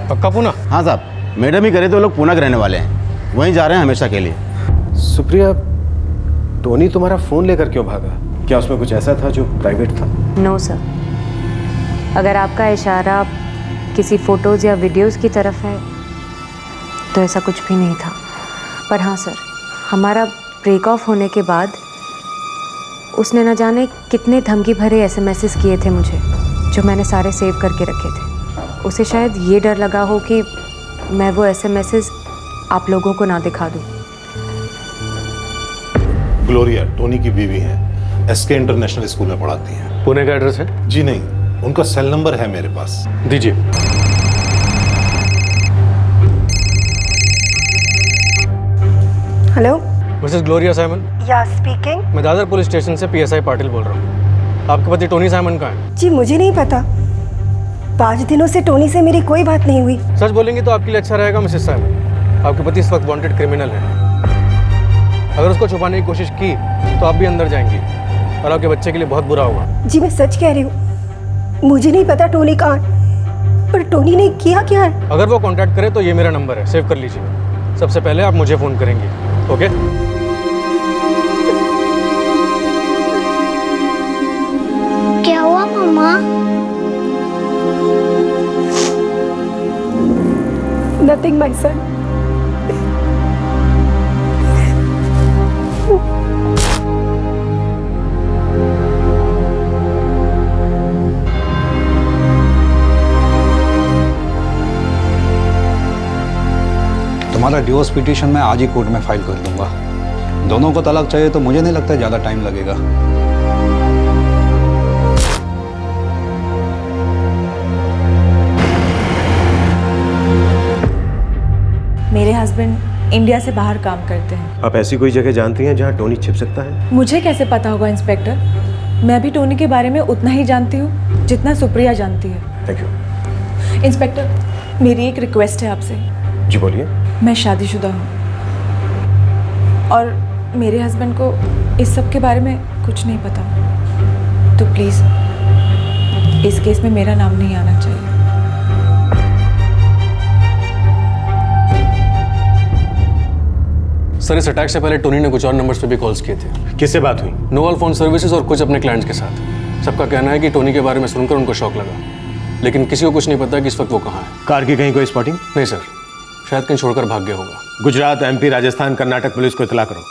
पक्का पूना? हाँ साहब, मैडम ही करे तो लोग पूना के रहने वाले हैं, वहीं जा रहे हैं हमेशा के लिए। सुप्रिया, टोनी तुम्हारा फोन लेकर क्यों भागा? क्या उसमें कुछ ऐसा था जो प्राइवेट था? नो सर, अगर आपका इशारा किसी फ़ोटोज़ या वीडियोज़ की तरफ है तो ऐसा कुछ भी नहीं था। पर हाँ सर, हमारा ब्रेक ऑफ होने के बाद उसने न जाने कितने धमकी भरे एसएमएसेस किए थे मुझे, जो मैंने सारे सेव करके रखे थे। उसे शायद ये डर लगा हो कि मैं वो एसएमएसेस आप लोगों को ना दिखा दूँ। ग्लोरिया टोनी की बीवी है, एसके इंटरनेशनल स्कूल में पढ़ाती हैं। पुणे का एड्रेस है? जी नहीं, उनका सेल नंबर है मेरे पास। दीजिए। Hello, Mrs Gloria Simon? या स्पीकिंग। मैं दादर पुलिस स्टेशन से पीएसआई पाटिल बोल रहा हूँ। आपके पति टोनी साइमन कहाँ है? जी मुझे नहीं पता, 5 दिनों से टोनी से मेरी कोई बात नहीं हुई। सच बोलेंगे तो आपके लिए अच्छा रहेगा मिसेस साइमन। आपके पति इस वक्त वांटेड क्रिमिनल है। अगर उसको छुपाने की कोशिश की तो आप भी अंदर जाएंगी और आपके बच्चे के लिए बहुत बुरा होगा। जी मैं सच कह रही हूँ, मुझे नहीं पता टोनी कहाँ, पर टोनी ने किया क्या है? अगर वो कांटेक्ट करे तो ये मेरा नंबर है, सेव कर लीजिए। सबसे पहले आप मुझे फ़ोन करेंगे, ओके? क्या हुआ मम्मा? Nothing my son. तुम्हारा डिवोर्स पिटीशन मैं आज ही कोर्ट में फाइल कर दूंगा। दोनों को तलाक चाहिए तो मुझे नहीं लगता ज़्यादा टाइम लगेगा। मेरे हस्बैंड इंडिया से बाहर काम करते हैं। आप ऐसी कोई जगह जानती हैं जहाँ टोनी छिप सकता है? मुझे कैसे पता होगा इंस्पेक्टर? मैं भी टोनी के बारे में उतना ही जानती हूँ जितना सुप्रिया जानती है। Thank you. इंस्पेक्टर, मेरी एक रिक्वेस्ट है आपसे। जी बोलिए। मैं शादीशुदा हूँ और मेरे हस्बैंड को इस सब के बारे में कुछ नहीं पता, तो प्लीज़ इस केस में मेरा नाम नहीं आना चाहिए। सर इस अटैक से पहले टोनी ने कुछ और नंबर्स पे भी कॉल्स किए थे। किससे बात हुई? नोवल फोन सर्विसेज और कुछ अपने क्लाइंट्स के साथ। सबका कहना है कि टोनी के बारे में सुनकर उनको शौक लगा, लेकिन किसी को कुछ नहीं पता कि इस वक्त वो कहाँ है। कार की कहीं कोई स्पॉटिंग? नहीं सर, शायद कहीं छोड़कर भाग गया होगा। गुजरात, एमपी, राजस्थान, कर्नाटक पुलिस को इतला करो।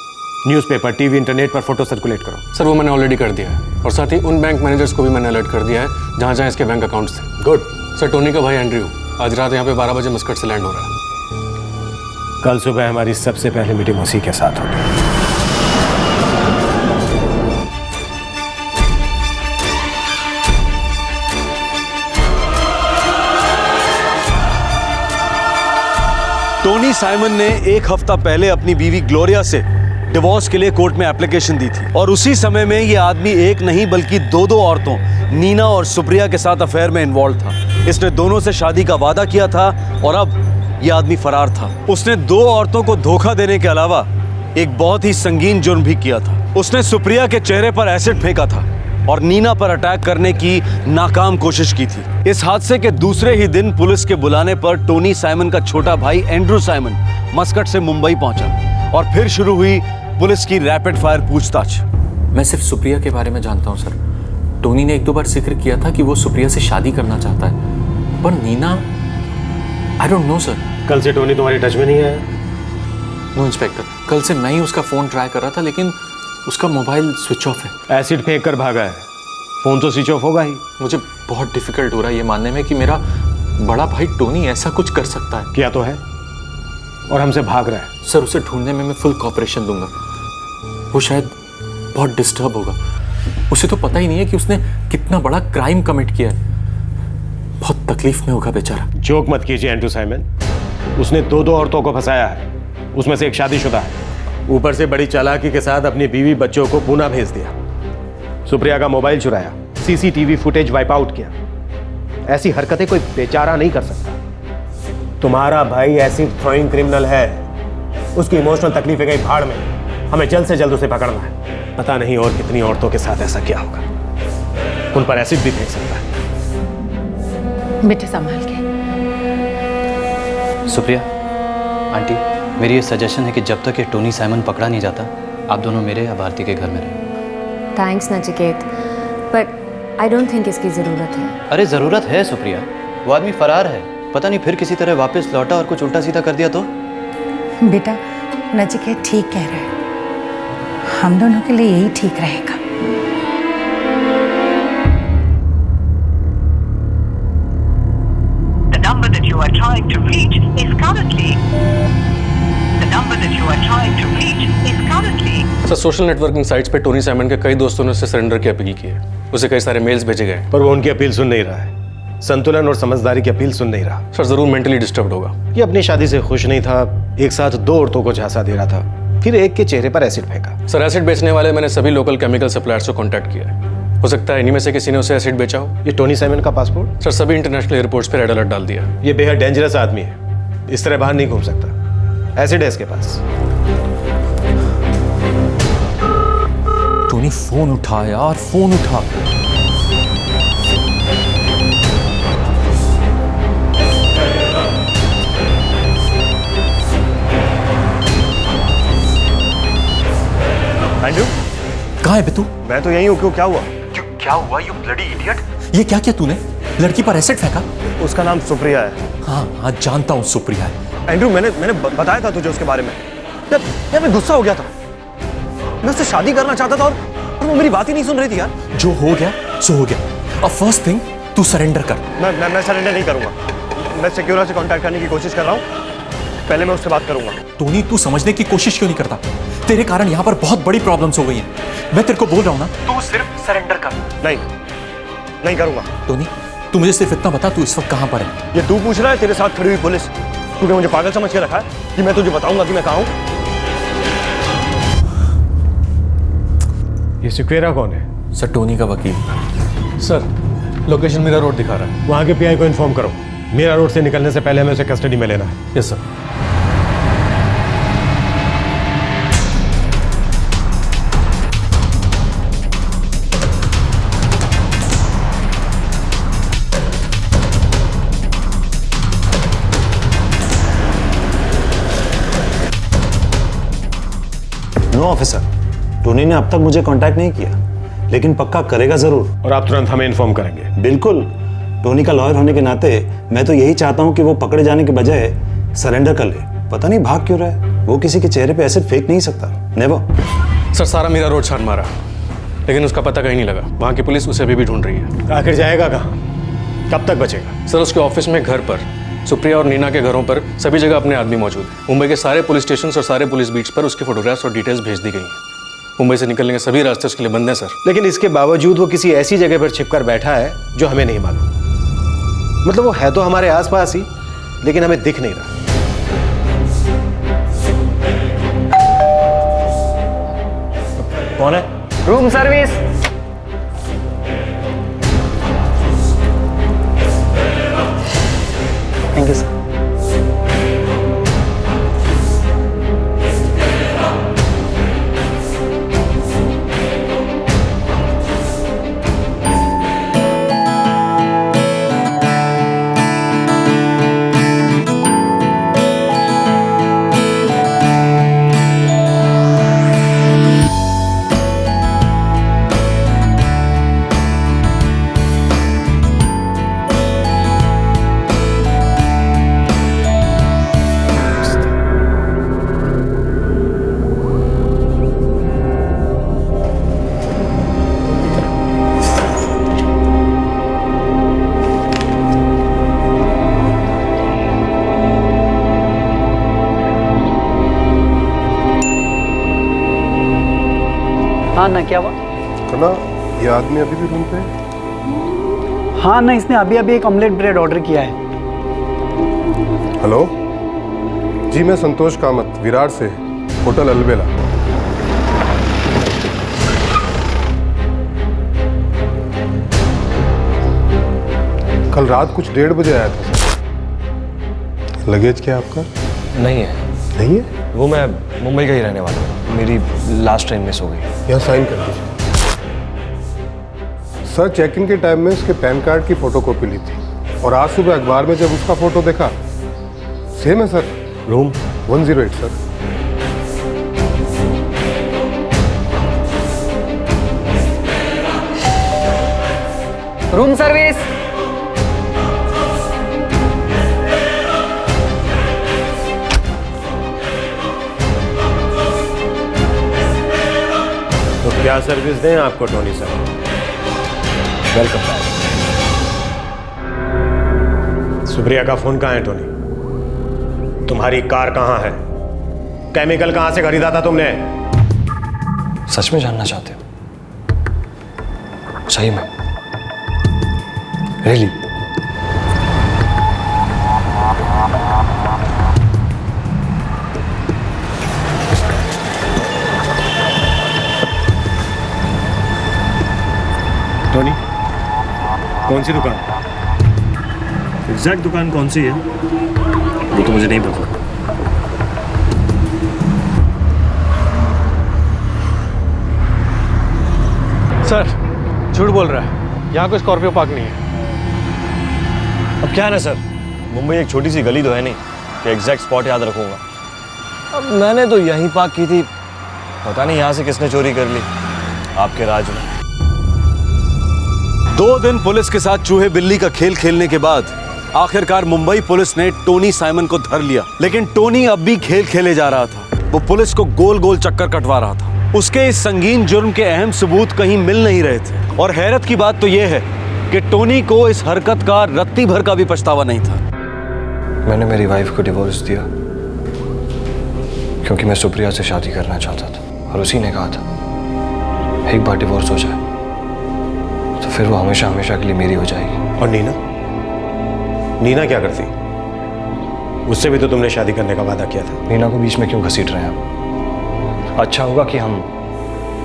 न्यूज़पेपर, टीवी, इंटरनेट पर फोटो सर्कुलेट करो। सर वो मैंने ऑलरेडी कर दिया है और साथ ही उन बैंक मैनेजर्स को भी मैंने अलर्ट कर दिया है जहाँ जहाँ इसके बैंक अकाउंट्स थे। गुड। सर टोनी का भाई एंड्रयू आज रात यहाँ पे 12 बजे मस्कट से लैंड हो रहा है। कल सुबह हमारी सबसे पहले मीटिंग उसी के साथ होगी। टोनी साइमन ने 1 हफ्ता पहले अपनी बीवी ग्लोरिया से डिवोर्स के लिए कोर्ट में एप्लीकेशन दी थी और उसी समय में ये आदमी एक नहीं बल्कि 2 औरतों नीना और सुप्रिया के साथ अफेयर में इन्वॉल्व था। इसने दोनों से शादी का वादा किया था और अब यह आदमी फरार था। उसने 2 औरतों को धोखा देने के अलावा एक बहुत ही संगीन जुर्म भी किया था। उसने सुप्रिया के चेहरे पर एसिड फेंका था और नीना पर अटैक करने की नाकाम कोशिश की थी। इस हादसे के दूसरे ही दिन पुलिस के बुलाने पर टोनी साइमन का छोटा भाई एंड्रू साइमन मस्कट से मुंबई पहुंचा और फिर शुरू हुई पुलिस की रैपिड फायर पूछताछ। मैं सिर्फ सुप्रिया के बारे में जानता हूं सर। टोनी ने 1-2 बार जिक्र किया था कि वो सुप्रिया से शादी करना चाहता है, पर Neena I don't know sir. कल से टोनी तुम्हारी टच में नहीं है? नो इंस्पेक्टर, कल से मैं ही उसका फ़ोन ट्राई कर रहा था, लेकिन उसका मोबाइल स्विच ऑफ है। एसिड फेंक कर भागा है, फोन तो स्विच ऑफ होगा ही। मुझे बहुत डिफिकल्ट हो रहा है ये मानने में कि मेरा बड़ा भाई टोनी ऐसा कुछ कर सकता है। किया तो है और हमसे भाग रहा है। सर उसे ढूंढने में मैं फुल कॉपरेशन दूंगा। वो शायद बहुत डिस्टर्ब होगा। उसे तो पता ही नहीं है कि उसने कितना बड़ा क्राइम कमिट किया है। बहुत तकलीफ में होगा बेचारा। जोक मत कीजिए एंड्रू साइमन। उसने 2 औरतों को फंसाया है, उसमें से एक शादीशुदा है। ऊपर से बड़ी चालाकी के साथ अपनी बीवी बच्चों को पूना भेज दिया। सुप्रिया का मोबाइल चुराया, सीसीटीवी फुटेज वाइप आउट किया। ऐसी हरकतें कोई बेचारा नहीं कर सकता। तुम्हारा भाई एसिड थ्रोइंग क्रिमिनल है। उसकी इमोशनल तकलीफें गई भाड़ में। हमें जल्द से जल्द उसे पकड़ना है। पता नहीं और कितनी औरतों के साथ ऐसा क्या होगा। उन पर एसिड भी फेंक सकता है। बेटे संभाल के। सुप्रिया आंटी, मेरी ये सजेशन है कि जब तक ये टोनी साइमन पकड़ा नहीं जाता, आप दोनों मेरे या भारती के घर में रहें। Thanks Nachiket, but I don't think इसकी ज़रूरत है। अरे ज़रूरत है सुप्रिया। वो आदमी फरार है, पता नहीं फिर किसी तरह वापस लौटा और कुछ उल्टा सीधा कर दिया तो। बेटा नचिकेत ठीक कह रहा है, हम दोनों के लिए यही ठीक रहेगा। The number that you are trying to reach is currently. The number that you are trying to reach is currently. Sir social networking sites पे टोनी साइमन के कई दोस्तों ने उससे सरेंडर की अपील की है। उसे कई सारे मेल्स भेजे गए, पर वो उनकी अपील सुन नहीं रहा है। संतुलन और समझदारी की अपील सुन नहीं रहा। सर जरूर मेंटली डिस्टर्ब्ड होगा। ये अपनी शादी से खुश नहीं था, एक साथ 2 औरतों को झांसा दे रहा था, फिर एक के चेहरे पर एसिड फेंका। सर एसिड बेचने वाले मैंने सभी लोकल केमिकल सप्लायर्स को कांटेक्ट किया है। हो सकता है इन्हीं में से किसी ने उसे एसिड बेचा हो। ये टोनी साइमन का पासपोर्ट? सर सभी इंटरनेशनल एयरपोर्ट्स पर रेड अलर्ट डाल दिया। ये बेहद डेंजरस आदमी है, इस तरह बाहर नहीं घूम सकता। एसिड है इसके पास। टोनी फोन उठा यार, फोन उठा। एंड्रू कहाँ है बे तू? मैं तो यहीं हूँ। क्यों, क्या हुआ? क्या हुआ यू ब्लडी इडियट? ये क्या किया तूने? लड़की पर एसिड फेंका? उसका नाम सुप्रिया है। हाँ हाँ जानता हूँ सुप्रिया है। एंड्रू मैंने बताया था तुझे उसके बारे में। यार मैं गुस्सा हो गया था। मैं उससे शादी करना चाहता था और वो मेरी बात ही नहीं सुन रही थी यार। जो हो गया सो हो गया। अब फर्स्ट थिंग तू सरेंडर कर। मैं सरेंडर नहीं करूंगा। मैं सिक्योरिटी से कांटेक्ट करने की कोशिश कर रहा हूँ। पहले मैं उससे बात करूंगा। टोनी तू समझने की कोशिश क्यों नहीं करता? तेरे कारण यहाँ पर बहुत बड़ी प्रॉब्लम्स हो गई हैं। मैं तेरे को बोल रहा हूँ ना, तू सिर्फ सरेंडर कर। नहीं करूंगा। टोनी तू मुझे सिर्फ इतना बता, तू इस वक्त कहाँ पर है? ये तू पूछ रहा है? तेरे साथ खड़ी हुई पुलिस। तूने मुझे पागल समझ के रखा है कि मैं तुझे बताऊंगा कि मैं कहाँ हूँ? ये सिक्वेरा कौन है? सर टोनी का वकील। सर लोकेशन मीरा रोड दिखा रहा है। वहाँ के पीआई को इन्फॉर्म करो। मीरा रोड से निकलने से पहले हमें उसे कस्टडी में लेना है। Yes sir. No officer, Tony ने अब तक मुझे कांटेक्ट नहीं किया, लेकिन पक्का करेगा जरूर। और आप तुरंत हमें इन्फॉर्म करेंगे? बिल्कुल। टोनी का लॉयर होने के नाते मैं तो यही चाहता हूँ कि वो पकड़े जाने के बजाय सरेंडर कर ले। पता नहीं भाग क्यों रहा है। वो किसी के चेहरे पे एसिड फेंक नहीं सकता। नेवर। सर सारा मीरा रोड छान मारा, लेकिन उसका पता कहीं नहीं लगा। वहाँ की पुलिस उसे अभी भी ढूंढ रही है। आखिर जाएगा कहाँ? कब तक बचेगा? सर उसके ऑफिस में, घर पर, सुप्रिया और नीना के घरों पर, सभी जगह अपने आदमी मौजूद हैं। मुंबई के सारे पुलिस स्टेशन और सारे पुलिस बीट्स पर उसके फोटोग्राफ्स और डिटेल्स भेज दी गई हैं। मुंबई से निकलने के सभी रास्ते उसके लिए बंद हैं सर। लेकिन इसके बावजूद वो किसी ऐसी जगह पर छिपकर बैठा है जो हमें नहीं मालूम। मतलब वो है तो हमारे आसपास ही, लेकिन हमें दिख नहीं रहा। कौन है? Room service. Thank you sir. हाँ ना, क्या हुआ? कना, ये आदमी अभी भी रूम पे है? हाँ ना, इसने अभी अभी एक ऑमलेट ब्रेड ऑर्डर किया है। हेलो जी, मैं संतोष कामत विरार से, होटल अलबेला। कल रात कुछ 1:30 बजे आया था सर। लगेज क्या आपका? नहीं है। नहीं है? वो मैं मुंबई का ही रहने वाला हूँ, मेरी लास्ट ट्रेन मिस हो गई। यहाँ साइन कर दीजिए। सर, चेक इन के टाइम में उसके पैन कार्ड की फोटोकॉपी ली थी और आज सुबह अखबार में जब उसका फोटो देखा, सेम है sir. Room 108 sir. Room service. तो क्या सर्विस दें आपको Tony sir? Welcome back. Supriya का फोन कहाँ है टोनी? तुम्हारी कार कहाँ है? केमिकल कहाँ से खरीदा था तुमने? सच में जानना चाहते हो? सही में? रियली? टोनी, कौन सी दुकान? एग्जैक्ट दुकान कौन सी है वो तो मुझे नहीं पता। सर, झूठ बोल रहा है, यहाँ कोई स्कॉर्पियो पार्क नहीं है। अब क्या है ना सर, मुंबई एक छोटी सी गली तो है नहीं कि एग्जैक्ट स्पॉट याद रखूंगा। अब मैंने तो यहीं पार्क की थी, पता नहीं यहाँ से किसने चोरी कर ली आपके राज में। 2 दिन पुलिस के साथ चूहे बिल्ली का खेल खेलने के बाद आखिरकार मुंबई पुलिस ने टोनी साइमन को धर लिया। लेकिन टोनी अब भी खेल खेले जा रहा था। वो पुलिस को गोल गोल चक्कर कटवा रहा था। उसके इस संगीन जुर्म के अहम सबूत कहीं मिल नहीं रहे थे। और हैरत की बात तो यह है कि टोनी को इस हरकत का रत्ती भर का भी पछतावा नहीं था। मैंने मेरी वाइफ को डिवोर्स दिया क्योंकि मैं सुप्रिया से शादी करना चाहता था और उसी ने कहा था एक बार डिवोर्स हो जाए तो फिर वो हमेशा हमेशा के लिए मेरी हो जाएगी। और नीना? नीना क्या करती? उससे भी तो तुमने शादी करने का वादा किया था। नीना को बीच में क्यों घसीट रहे हैं आप? अच्छा होगा कि हम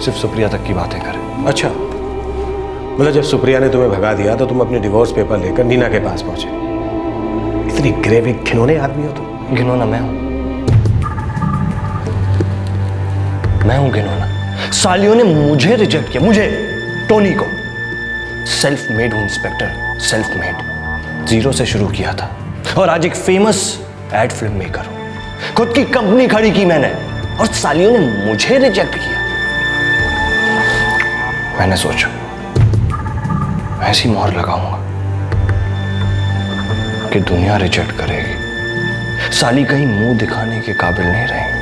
सिर्फ सुप्रिया तक की बातें करें। अच्छा, मतलब जब सुप्रिया ने तुम्हें भगा दिया तो तुम अपने डिवोर्स पेपर लेकर नीना के पास पहुंचे। इतनी ग्रेवी घिनौने आदमी हो तुम। घिनौना मैं हूं? मैं हूं घिनौना? सालियों ने मुझे रिजेक्ट किया, मुझे, टोनी को। सेल्फ मेड हूं इंस्पेक्टर, सेल्फ मेड। 0 से शुरू किया था और आज एक फेमस एड फिल्म मेकर हूं। खुद की कंपनी खड़ी की मैंने और सालियों ने मुझे रिजेक्ट किया। मैंने सोचा ऐसी मोहर लगाऊंगा कि दुनिया रिजेक्ट करेगी। साली कहीं मुंह दिखाने के काबिल नहीं रहेगी।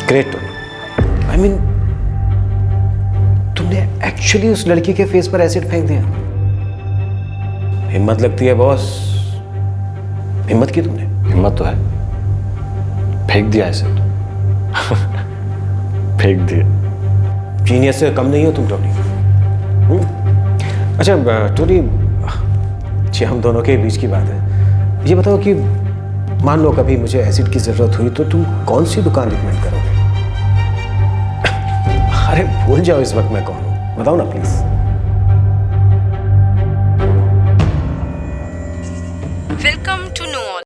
Great Tony. आई मीन, तुमने एक्चुअली उस लड़की के फेस पर एसिड फेंक दिया। हिम्मत लगती है बॉस। हिम्मत की तुमने? हिम्मत तो है, फेंक दिया एसिड। फेंक दिया। जीनियस से कम नहीं हो तुम टोनी। अच्छा टोनी जी, हम दोनों के बीच की बात है। ये बताओ कि मान लो कभी मुझे एसिड की जरूरत हुई तो तुम कौन सी दुकान रिकमेंड करोगे? अरे भूल जाओ इस वक्त मैं कौन हूं, बताओ ना please. Welcome to know all.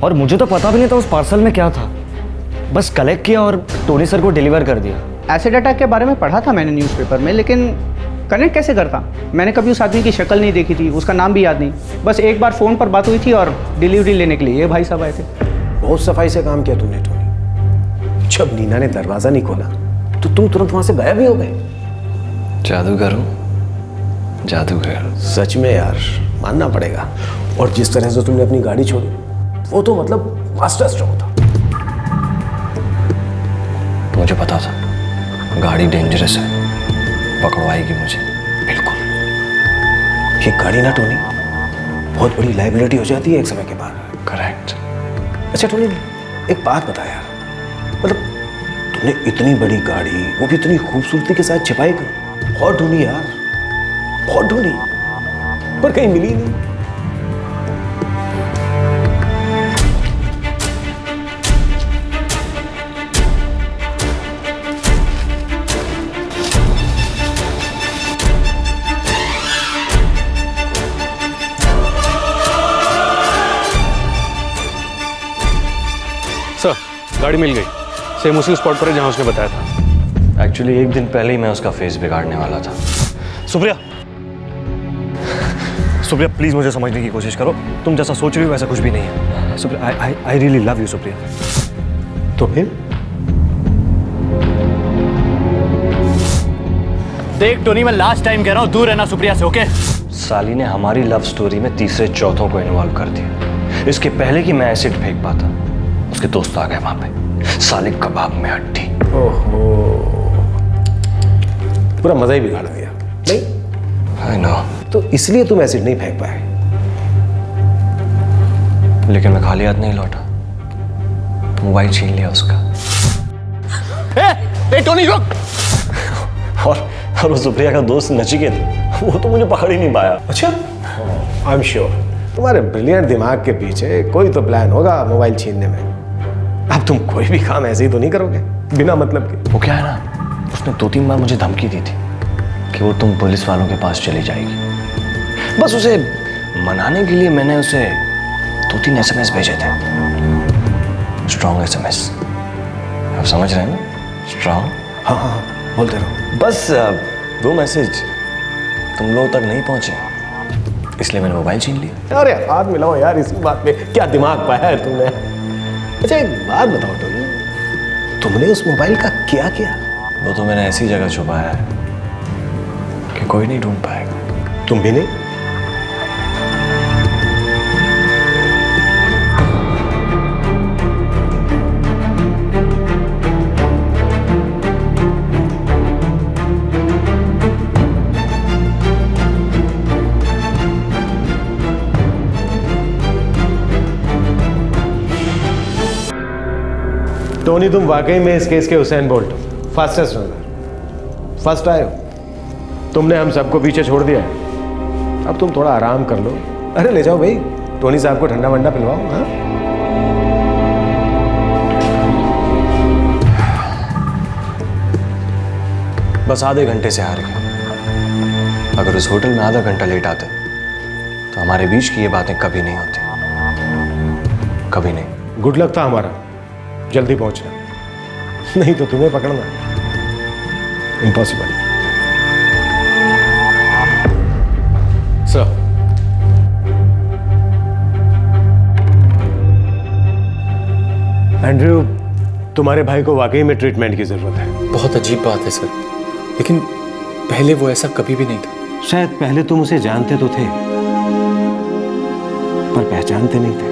और मुझे तो पता भी नहीं था उस पार्सल में क्या था। बस कलेक्ट किया और टोनी सर को डिलीवर कर दिया। एसिड अटैक के बारे में पढ़ा था मैंने न्यूज़पेपर में, लेकिन कनेक्ट कैसे करता? मैंने कभी उस आदमी की शक्ल नहीं देखी थी, उसका नाम भी याद नहीं। बस एक बार फ़ोन पर बात हुई थी और डिलीवरी लेने के लिए ये भाई साहब आए थे। बहुत सफाई से काम किया तूने टोनी। जब नीना ने दरवाजा नहीं खोला तो तुम तुरंत वहां से गायब ही हो गए। जादूगर हूँ, जादूगर। सच में यार मानना पड़ेगा। और जिस तरह से तुमने अपनी गाड़ी छोड़ी वो तो मतलब मास्टर स्ट्रोक था। मुझे पता था गाड़ी डेंजरस है, पकड़वाएगी मुझे। बिल्कुल। ये गाड़ी ना टोनी बहुत बड़ी लाइबिलिटी हो जाती है एक समय के बाद। करेक्ट। अच्छा टोनी एक बात बता यार, मतलब तुमने इतनी बड़ी गाड़ी वो भी इतनी खूबसूरती के साथ छिपाई क्यों? बहुत ढूंढी यार, बहुत ढूंढी, पर कहीं मिली नहीं। सर गाड़ी मिल गई, सेम उसी स्पॉट पर है जहां उसने बताया था। एक्चुअली एक दिन पहले ही मैं उसका फेस बिगाड़ने वाला था। सुप्रिया, सुप्रिया प्लीज मुझे समझने की कोशिश करो। तुम जैसा सोच रही हो वैसा कुछ भी नहीं है। Supriya I really love you Supriya. तो फिर देख टोनी, मैं लास्ट टाइम कह रहा हूँ दूर रहना सुप्रिया से, ओके? साली ने हमारी लव स्टोरी में तीसरे चौथों को इन्वॉल्व कर दिया। इसके पहले कि मैं एसिड फेंक पाता उसके दोस्त आ गए वहां पे, साले कबाब में हड्डी। ओहो, पूरा मजा ही बिगाड़ दिया। नहीं आई नो। तो इसलिए तुम एसिड नहीं फेंक पाए। लेकिन मैं खाली हाथ नहीं लौटा, मोबाइल छीन लिया उसका। ए टोनी रुक। और वो सुप्रिया का दोस्त नचिकेत, वो तो मुझे पकड़ ही नहीं पाया। अच्छा, आई एम श्योर तुम्हारे ब्रिलियंट दिमाग के पीछे कोई तो प्लान होगा मोबाइल छीनने में। अब तुम कोई भी काम ऐसे ही तो नहीं करोगे बिना मतलब के। वो क्या है ना, उसने 2-3 बार मुझे धमकी दी थी कि वो तुम पुलिस वालों के पास चली जाएगी। बस उसे मनाने के लिए मैंने उसे 2-3 SMS भेजे थे, स्ट्रॉन्ग SMS। आप समझ रहे हैं ना, स्ट्रॉन्ग। हाँ हाँ बोलते रहो। बस वो मैसेज तुम लोगों तक नहीं पहुंचे, इसलिए मैंने मोबाइल छीन लिया। अरे हाथ मिलाओ यार, इसी बात पे क्या दिमाग पाया है तुमने। अच्छा एक बात बताओ टोनी, तुमने उस मोबाइल का क्या किया? वो तो मैंने ऐसी जगह छुपाया है कि कोई नहीं ढूंढ पाएगा। तुम भी नहीं? टोनी तुम वाकई में इस केस के हुसैन बोल्ट हो, फास्टेस्ट रनर, फर्स्ट आए हो। तुमने हम सबको पीछे छोड़ दिया है, अब तुम थोड़ा आराम कर लो। अरे ले जाओ भाई, टोनी साहब को ठंडा वंडा पिलवाओ। हाँ बस आधे घंटे से हार गए। अगर उस होटल में आधा घंटा लेट आते तो हमारे बीच की ये बातें कभी नहीं होती, कभी नहीं। गुड लक था हमारा, जल्दी पहुंचना, नहीं तो तुम्हें पकड़ना इम्पॉसिबल। सर एंड्रयू, तुम्हारे भाई को वाकई में ट्रीटमेंट की जरूरत है। बहुत अजीब बात है सर, लेकिन पहले वो ऐसा कभी भी नहीं था। शायद पहले तुम उसे जानते तो थे पर पहचानते नहीं थे।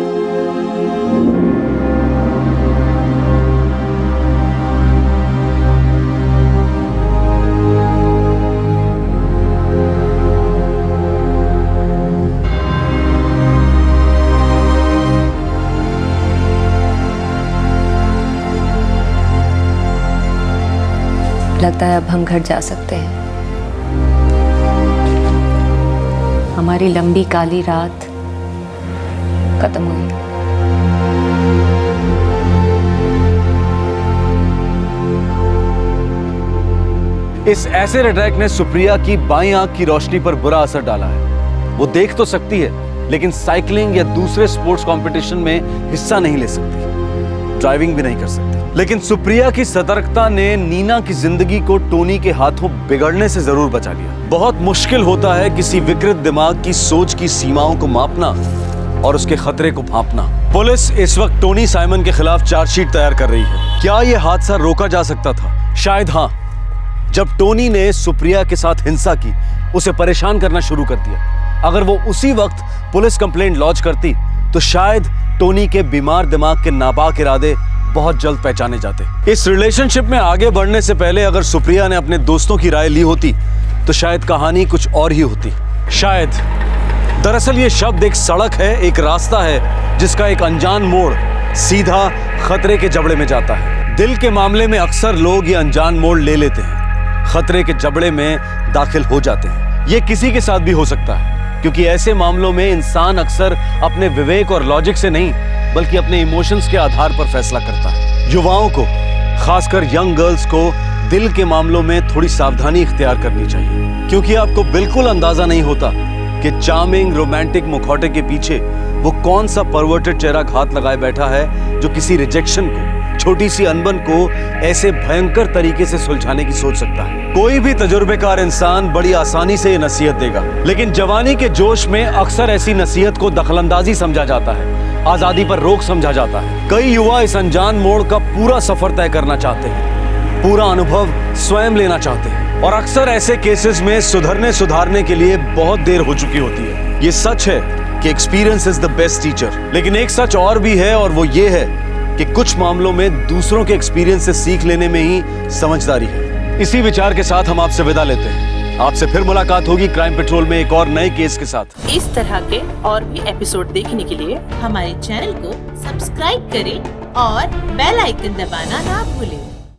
लगता है अब हम घर जा सकते हैं। हमारी लंबी काली रात खत्म हुई। इस एसिड अटैक ने सुप्रिया की बाईं आंख की रोशनी पर बुरा असर डाला है। वो देख तो सकती है, लेकिन साइकिलिंग या दूसरे स्पोर्ट्स कंपटीशन में हिस्सा नहीं ले सकती। ड्राइविंग भी नहीं कर सकती। लेकिन सुप्रिया की सतर्कता ने नीना की जिंदगी को टोनी के हाथों बिगड़ने से जरूर बचा लिया। बहुत मुश्किल होता है किसी विकृत दिमाग की सोच की सीमाओं को मापना और उसके खतरे को भांपना। पुलिस इस वक्त टोनी साइमन के खिलाफ चार्जशीट तैयार कर रही है। क्या यह हादसा रोका जा सकता था? शायद हाँ। जब टोनी ने सुप्रिया के साथ हिंसा की, उसे परेशान करना शुरू कर दिया। अगर वो उसी वक्त पुलिस कंप्लेंट लॉन्च करती तो शायद टोनी के बीमार दिमाग के नापाक इरादे बहुत जल्द पहचाने जाते। इस रिलेशनशिप में आगे बढ़ने से पहले अगर सुप्रिया ने अपने दोस्तों की राय ली होती तो शायद कहानी कुछ और ही होती। शायद दरअसल ये शब्द एक सड़क है, एक रास्ता है जिसका एक अनजान मोड़ सीधा खतरे के जबड़े में जाता है। दिल के मामले में अक्सर लोग ये अनजान मोड़ ले लेते हैं, खतरे के जबड़े में दाखिल हो जाते हैं। ये किसी के साथ भी हो सकता है, क्योंकि ऐसे मामलों में इंसान अक्सर अपने विवेक और लॉजिक से नहीं बल्कि अपने इमोशंस के आधार पर फैसला करता है। युवाओं को, खासकर यंग गर्ल्स को दिल के मामलों में थोड़ी सावधानी इख्तियार करनी चाहिए, क्योंकि आपको बिल्कुल अंदाजा नहीं होता कि चार्मिंग रोमांटिक मुखौटे के पीछे वो कौन सा परवर्टेड चेहरा घात लगाए बैठा है जो किसी रिजेक्शन को, छोटी सी अनबन को ऐसे भयंकर तरीके से सुलझाने की सोच सकता है। कोई भी तजुर्बेकार इंसान बड़ी आसानी से ये नसीहत देगा, लेकिन जवानी के जोश में अक्सर ऐसी नसीहत को दखलंदाजी समझा जाता है, आजादी पर रोक समझा जाता है। कई युवा इस अनजान मोड़ का पूरा सफर तय करना चाहते हैं, पूरा अनुभव स्वयं लेना चाहते हैं, और अक्सर ऐसे केसेस में सुधारने के लिए बहुत देर हो चुकी होती है। ये सच है कि experience is the best teacher, लेकिन एक सच और भी है, और वो ये है कि कुछ मामलों में दूसरों के एक्सपीरियंस से सीख लेने में ही समझदारी है। इसी विचार के साथ हम आपसे विदा लेते हैं। आपसे फिर मुलाकात होगी क्राइम पेट्रोल में एक और नए केस के साथ। इस तरह के और भी एपिसोड देखने के लिए हमारे चैनल को सब्सक्राइब करें और बेल आइकन दबाना ना भूलें।